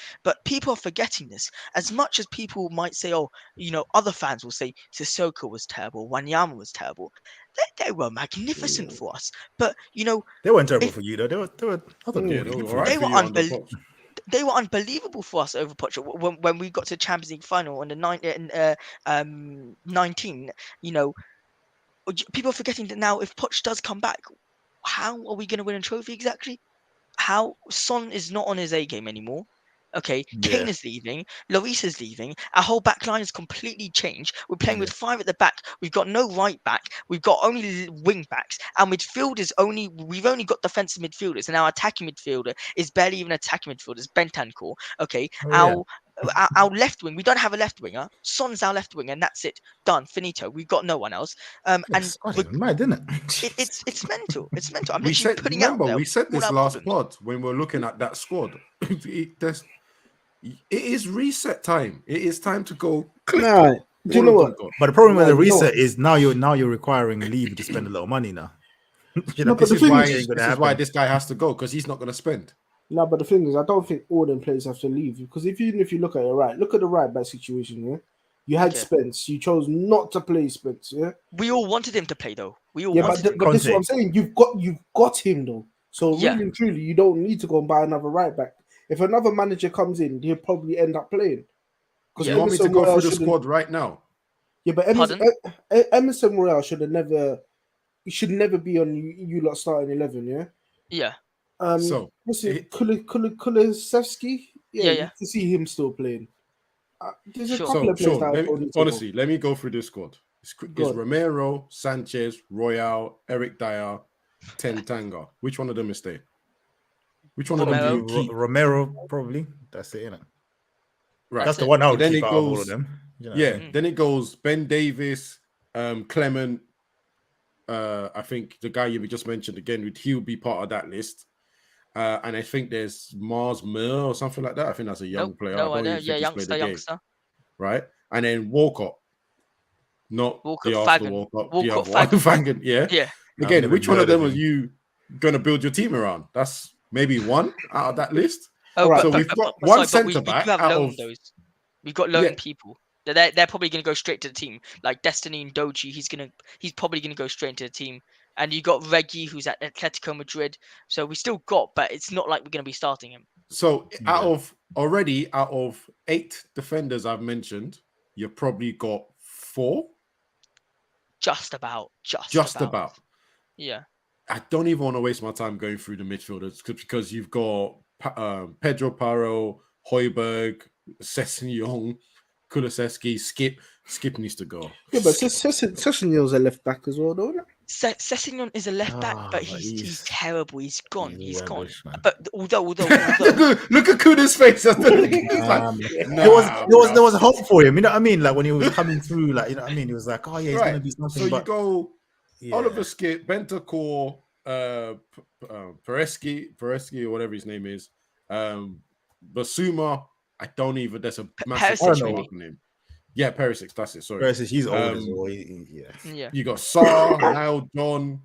people are forgetting this. As much as people might say, oh, you know, other fans will say Sissoko was terrible, Wanyama was terrible. They were magnificent for us. But you know, They weren't terrible for you, though. They were. I thought Yeah, they were all good for right you. they for were you under Poch. they were unbelievable for us over Poch. When we got to the Champions League final on the 19, you know, people are forgetting that now if Poch does come back, how are we going to win a trophy exactly? How Son is not on his A game anymore. Okay, Yeah. Kane is leaving, Lloris is leaving. Our whole back line is completely changed. We're playing with 5 at the back. We've got no right back. We've got only wing backs. Our midfield is we've only got defensive midfielders, and our attacking midfielder is barely even attacking midfielders. Bentancur. Okay, our left wing, we don't have a left winger. Son's our left winger, and that's it. Done, finito. We've got no one else. And mad, isn't it? it's mental. It's mental. I'm We literally said, putting remember, out there we said all this our last problems. pod when we're looking at that squad. It is reset time. It is time to go. Click. Nah, do you know what? But the problem with the No, you know reset what? is now you're requiring Levy to spend a lot of money now. No, but This the is thing why is- this is why this guy has to go, because he's not going to spend. No, but the thing is, I don't think all them players have to leave, because if you look at it right, look at the right back situation. Yeah, you had Okay. Spence. You chose not to play Spence. Yeah, We all wanted him to play though. We all yeah, wanted him. but this is what I'm Conte. saying. You've got him though. So Yeah. really and truly, you don't need to go and buy another right back. If another manager comes in, he'll probably end up playing. Because you want me to go through the squad right now? Yeah, but Emerson Royale should never be on you lot starting 11. Yeah. Yeah. So, what's it? Kulusevski? Yeah. You can see him still playing. There's a Sure. couple So, of players Sean, that I thought need to honestly, let me go through this squad. It's Go on. Romero, Sanchez, Royale, Eric Dyer, Tanga. Which one of them is staying? Which one of them do you keep? Romero, probably. That's it, innit? Right. That's the one I would Then keep it out of all goes- of them. You know Yeah. what I mean? Then it goes Ben Davis, Clement. I think the guy you just mentioned again, he'll be part of that list. And I think there's Mars Mir or something like that. I think that's a young player. No, I don't don't. even Yeah, think he's played the game. youngster. Right? And then Walcott. Not Walcott, the Fagan. Arsenal Walcott. The Walcott, other one. Fagan, yeah. Yeah. I've Again, never which one of heard of them are him. you going to build your team around? That's maybe one out of that list. Oh, Right. So we've got one centre we back do have out loan of... those. We've got loan Yeah. people. They're probably going to go straight to the team. Like Destiny and Doji, he's probably going to go straight into the team. And you got Reggie, who's at Atletico Madrid. So we still got, but it's not like we're going to be starting him. So out of 8 defenders I've mentioned, you've probably got 4. Just about. Yeah. I don't even want to waste my time going through the midfielders because you've got Pedro Paro, Højbjerg, Sessegnon, Kulusevski, Skip needs to go. Yeah, but Sessegnon's a left back as well, don't it? Sessegnon is a left back, but but he's terrible. He's gone. He's gone. rubbish, man. But although look at Kuda's face. He's like, There was hope for him, you know what I mean? Like when he was coming through, like you know what I mean? He was like, oh yeah, he's gonna be something. So you but go yeah. Oliver Skip, Bentancur, Pereski or whatever his name is, Basuma. I don't even. There's a massive Perisic, question maybe. mark on him. Yeah, Perisic. That's it. Sorry. Perisic, he's old as Um, well. Yeah. You got Sarr, Niall John.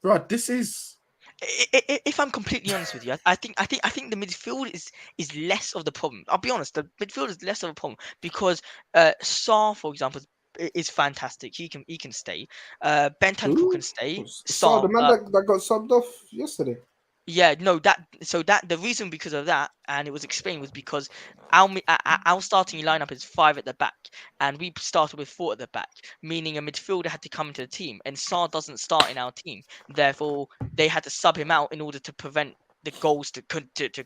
Bro, this is. If I'm completely honest with you, I think the midfield is less of the problem. I'll be honest, the midfield is less of a problem because Sarr, for example, is fantastic. He can stay. Bentancur can stay. So the man that got subbed off yesterday. Yeah, no, the reason because of that, and it was explained, was because our starting lineup is 5 at the back, and we started with 4 at the back, meaning a midfielder had to come into the team, and Sarr doesn't start in our team. Therefore, they had to sub him out in order to prevent the goals to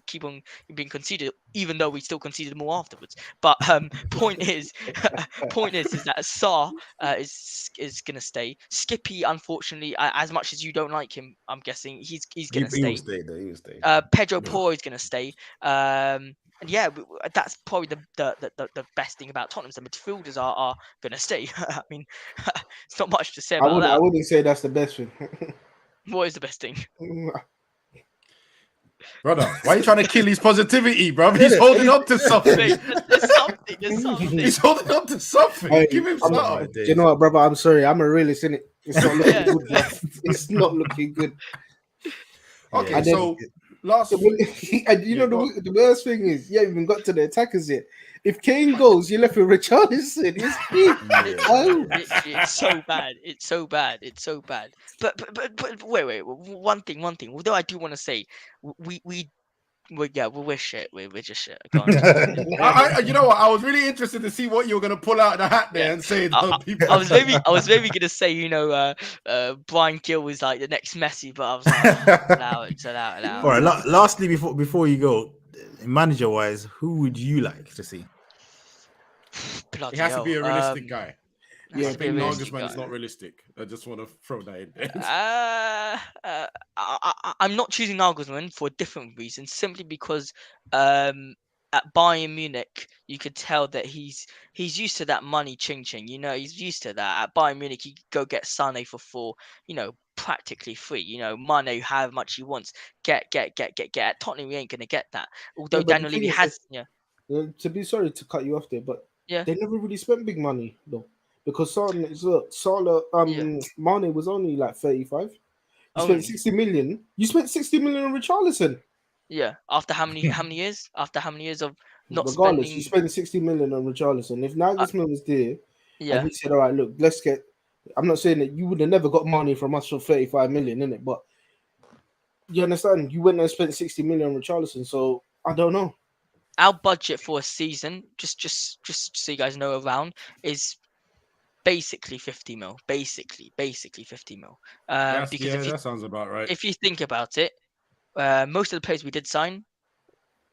keep on being conceded, even though we still conceded more afterwards. But point is that Sarr is gonna stay. Skippy, unfortunately, as much as you don't like him, I'm guessing he's gonna stay. He will stay though. He will stay. Pedro Porro is gonna stay. And yeah, that's probably the best thing about Tottenham. The midfielders are gonna stay. I mean, it's not much to say about that. I wouldn't say that's the best thing. What is the best thing? Brother, why are you trying to kill his positivity, bro? He's holding on to something. There's something. He's holding on to something. Hey, Give him something. Do you know what, brother? I'm sorry. I'm a realist, innit? It's not looking good. Bro. It's not looking good. Okay, And so last And you know the worst thing is, you haven't even got to the attackers yet. If Kane goes, you're left with Richarlison. It's so bad. It's so bad. It's so bad. But wait. One thing. Although I do want to say, we're shit. We're just shit. Go on. you know what? I was really interested to see what you were going to pull out of the hat there and say. I was maybe gonna say, Brian Gill is like the next Messi, but I was like, allow it. All right. Lastly, before you go, manager wise, who would you like to see? Bloody It has to hell. be a realistic guy. Has I to be a think realistic Nagelsmann guy. is not realistic. I just want to throw that in there. I'm not choosing Nagelsmann for a different reason, simply because at Bayern Munich you could tell that he's used to that money ching ching. You know, he's used to that. At Bayern Munich, he could go get Sane for 4, practically free. Mane however much he wants. Get. At Tottenham, we ain't gonna get that. Although Yeah, but the Daniel Levy thing is, has, to be sorry to cut you off there, but yeah, they never really spent big money though, because Salah, yeah, Mane was only like 35. You spent only, 60 million. You spent 60 million on Richarlison. yeah. After how many years? After how many years of not Regardless, you spending? spent 60 million on Richarlison. If Uh, Nagelsmann was there and yeah. he said, "All right, look, let's get," I'm not saying that you would have never got money from us for 35 million in it, but you understand? You went and spent 60 million on Richarlison, so I don't know. Our budget for a season, just so you guys know, around is basically 50 mil. Basically 50 mil. Because That sounds about right. if you think about it, most of the players we did sign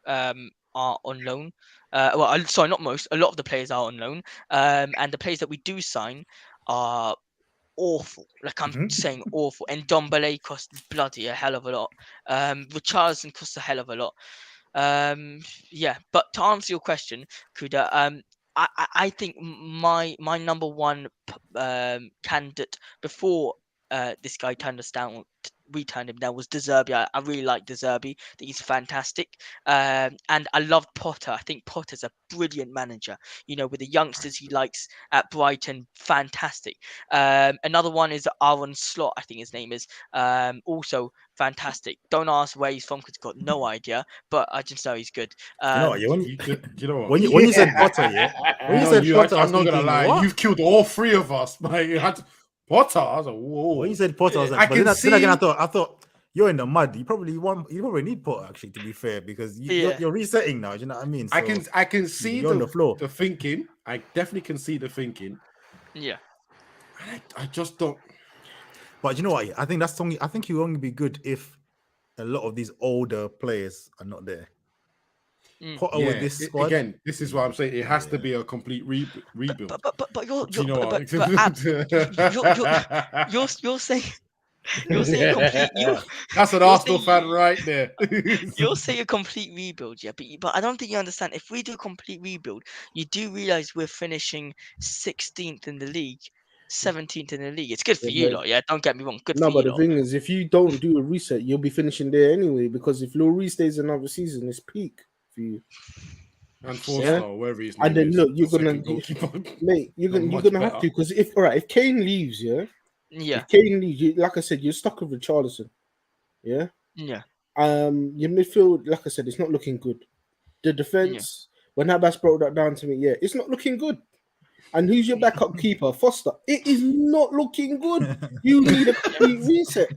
are on loan. Sorry, not most. A lot of the players are on loan. And the players that we do sign are awful. Like, I'm saying awful. And Dombele cost bloody a hell of a lot. Richarlison costs a hell of a lot. Yeah, but to answer your question, Kuda, I think my number one candidate before this guy turned us down, we turned him down, was De Zerbi. I really like De Zerbi. I think he's fantastic. And I love Potter. I think Potter's a brilliant manager. With the youngsters he likes at Brighton, fantastic. Another one is Aaron Slot, I think his name is. Also fantastic. Don't ask where he's from because I've got no idea, but I just know he's good. You know what? You know what? When you said Potter, when you said Potter, I was I'm not gonna thinking, lie. what? You've killed all 3 of us. Potter. I was like, whoa. When you said Potter, I was like, I but can then see. again, I thought you're in the mud. You probably need Potter, actually, to be fair, because you're resetting now. Do you know what I mean? So I can see you're on the floor. the thinking. I definitely can see the thinking. Yeah. I just don't. But you know what? I think he'll only be good if a lot of these older players are not there. Potter with this squad. Again, this is what I'm saying. It has to be a complete rebuild. But you're saying a complete That's an Arsenal fan right there. You'll say a complete rebuild, yeah, but I don't think you understand. If we do a complete rebuild, you do realize we're finishing 16th in the league, 17th in the league. It's good for you lot, yeah. Don't get me wrong, good for No, you but the lot. thing is, if you don't do a reset, you'll be finishing there anyway. Because if Lloris stays another season, it's peak for you. And Forster, wherever he's name And then is, look, you're the gonna, second goalkeeper. mate, you're gonna have to, because if Kane leaves, Yeah, if Kane leaves, like I said, you're stuck with Richarlison, yeah. Your midfield, like I said, it's not looking good. The defense, when Abbas broke that down to me, it's not looking good. And who's your backup keeper? Foster. It is not looking good. You need a complete reset.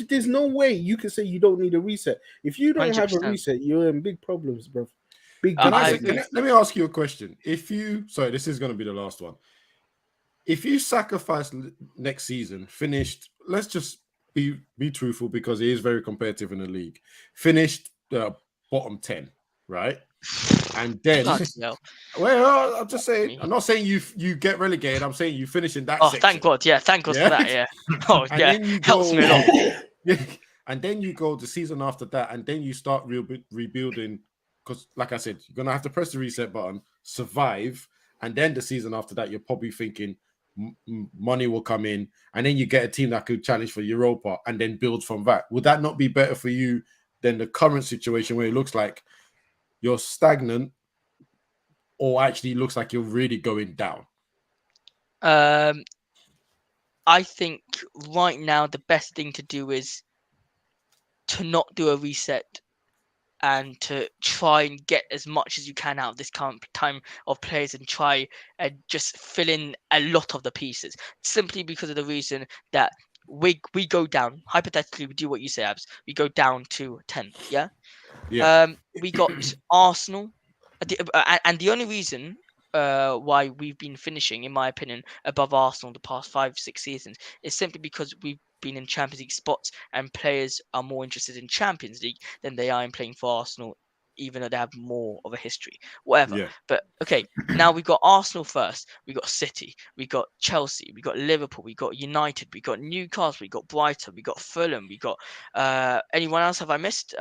There's no way you can say you don't need a reset. If you don't have a 100%. reset, you're in big problems, bro. Let me ask you a question. Sorry, this is going to be the last one. If you sacrifice next season, finished, let's just be truthful, because it is very competitive in the league. Finished bottom 10, right? And then, well, I'm just saying, I'm not saying you get relegated. I'm saying you finish in that section. Thank God. Yeah, thank God for that. Yeah. Oh, and yeah. Then you helps me a lot. And then you go the season after that, and then you start rebuilding. Because, like I said, you're gonna have to press the reset button, survive, and then the season after that, you're probably thinking money will come in, and then you get a team that could challenge for Europa, and then build from that. Would that not be better for you than the current situation where it looks like you're stagnant, or actually looks like you're really going down? I think right now the best thing to do is to not do a reset and to try and get as much as you can out of this current time of players, and try and just fill in a lot of the pieces, simply because of the reason that we go down. Hypothetically, we do what you say, Abs. We go down to 10th, yeah? We got Arsenal, and the only reason why we've been finishing, in my opinion, above Arsenal the past 5-6 seasons is simply because we've been in Champions League spots, and players are more interested in Champions League than they are in playing for Arsenal even though they have more of a history. Whatever. Yeah. But okay, now we've got Arsenal first. We got City. We got Chelsea. We got Liverpool. We got United. We got Newcastle. We got Brighton. We got Fulham. We got anyone else? Have I missed?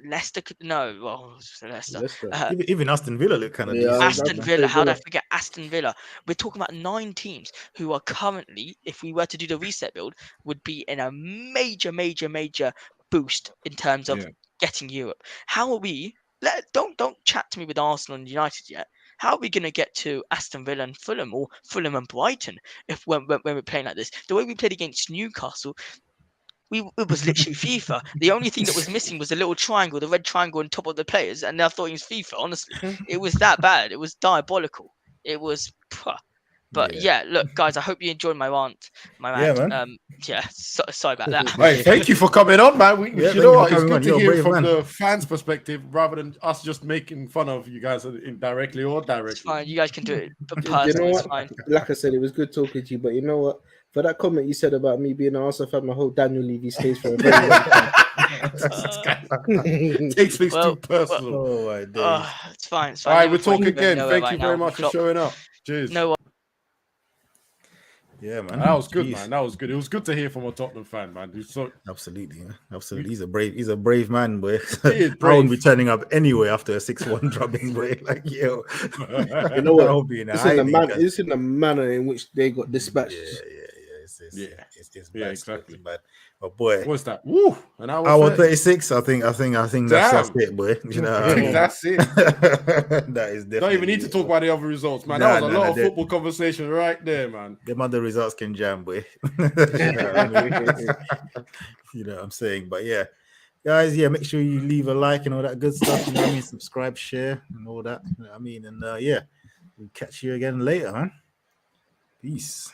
Leicester could no. Well, Leicester. Leicester. Even Aston Villa look kind of Yeah, decent. Aston man. Villa. How did I Villa. forget Aston Villa? We're talking about 9 teams who are currently, if we were to do the reset build, would be in a major boost in terms of Yeah. getting Europe. How are we? Don't chat to me with Arsenal and United yet. How are we going to get to Aston Villa and Fulham, or Fulham and Brighton, if when we're playing like this? The way we played against Newcastle, it was literally FIFA. The only thing that was missing was a little triangle, the red triangle on top of the players, and I thought it was FIFA. Honestly, it was that bad. It was diabolical. It was. But yeah, look, guys, I hope you enjoyed my rant. Yeah, man. Sorry about that. Hey, thank you for coming on, man. Yeah, You know what? thank It's you for good coming to on. hear You're a from brave the fans' perspective rather than us just making fun of you guys indirectly or It's directly. fine. You guys can do it You personally. know It's what? fine. Like I said, it was good talking to you. But you know what? For that comment you said about me being an Arsenal fan, my whole Daniel Levy stays for a very long time. Takes things Well, too personal. Oh my days. It's fine. It's All fine. right, we'll Liverpool talk ain't going again. nowhere Thank right you very now. much for Klopp, showing up. Cheers. No. Yeah, man. That was good, Jeez. man. That was good. It was good to hear from a Tottenham fan, man. Absolutely, yeah. Absolutely. He's a brave man, boy. He is I brave. won't be turning up anyway after a 6-1 drubbing, boy. Like, yo. You know what? I'll be in a It's in, hiding, cause- it's in the manner in which they got dispatched. It's Yeah, bad. exactly. It's bad. But boy, What's that? Woo! An hour hour 30. 36. I think that's it, boy. You know, what I mean? That's it. That is definitely. Don't even need to talk about the other results, man. Nah, That was a lot of they- football conversation right there, man. Them other results can jam, boy. You know what I mean? You know what I'm saying? But yeah, guys, make sure you leave a like and all that good stuff. You know what I mean? Subscribe, share, and all that. You know what I mean? And we'll catch you again later, man. Peace.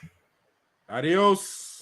Adios.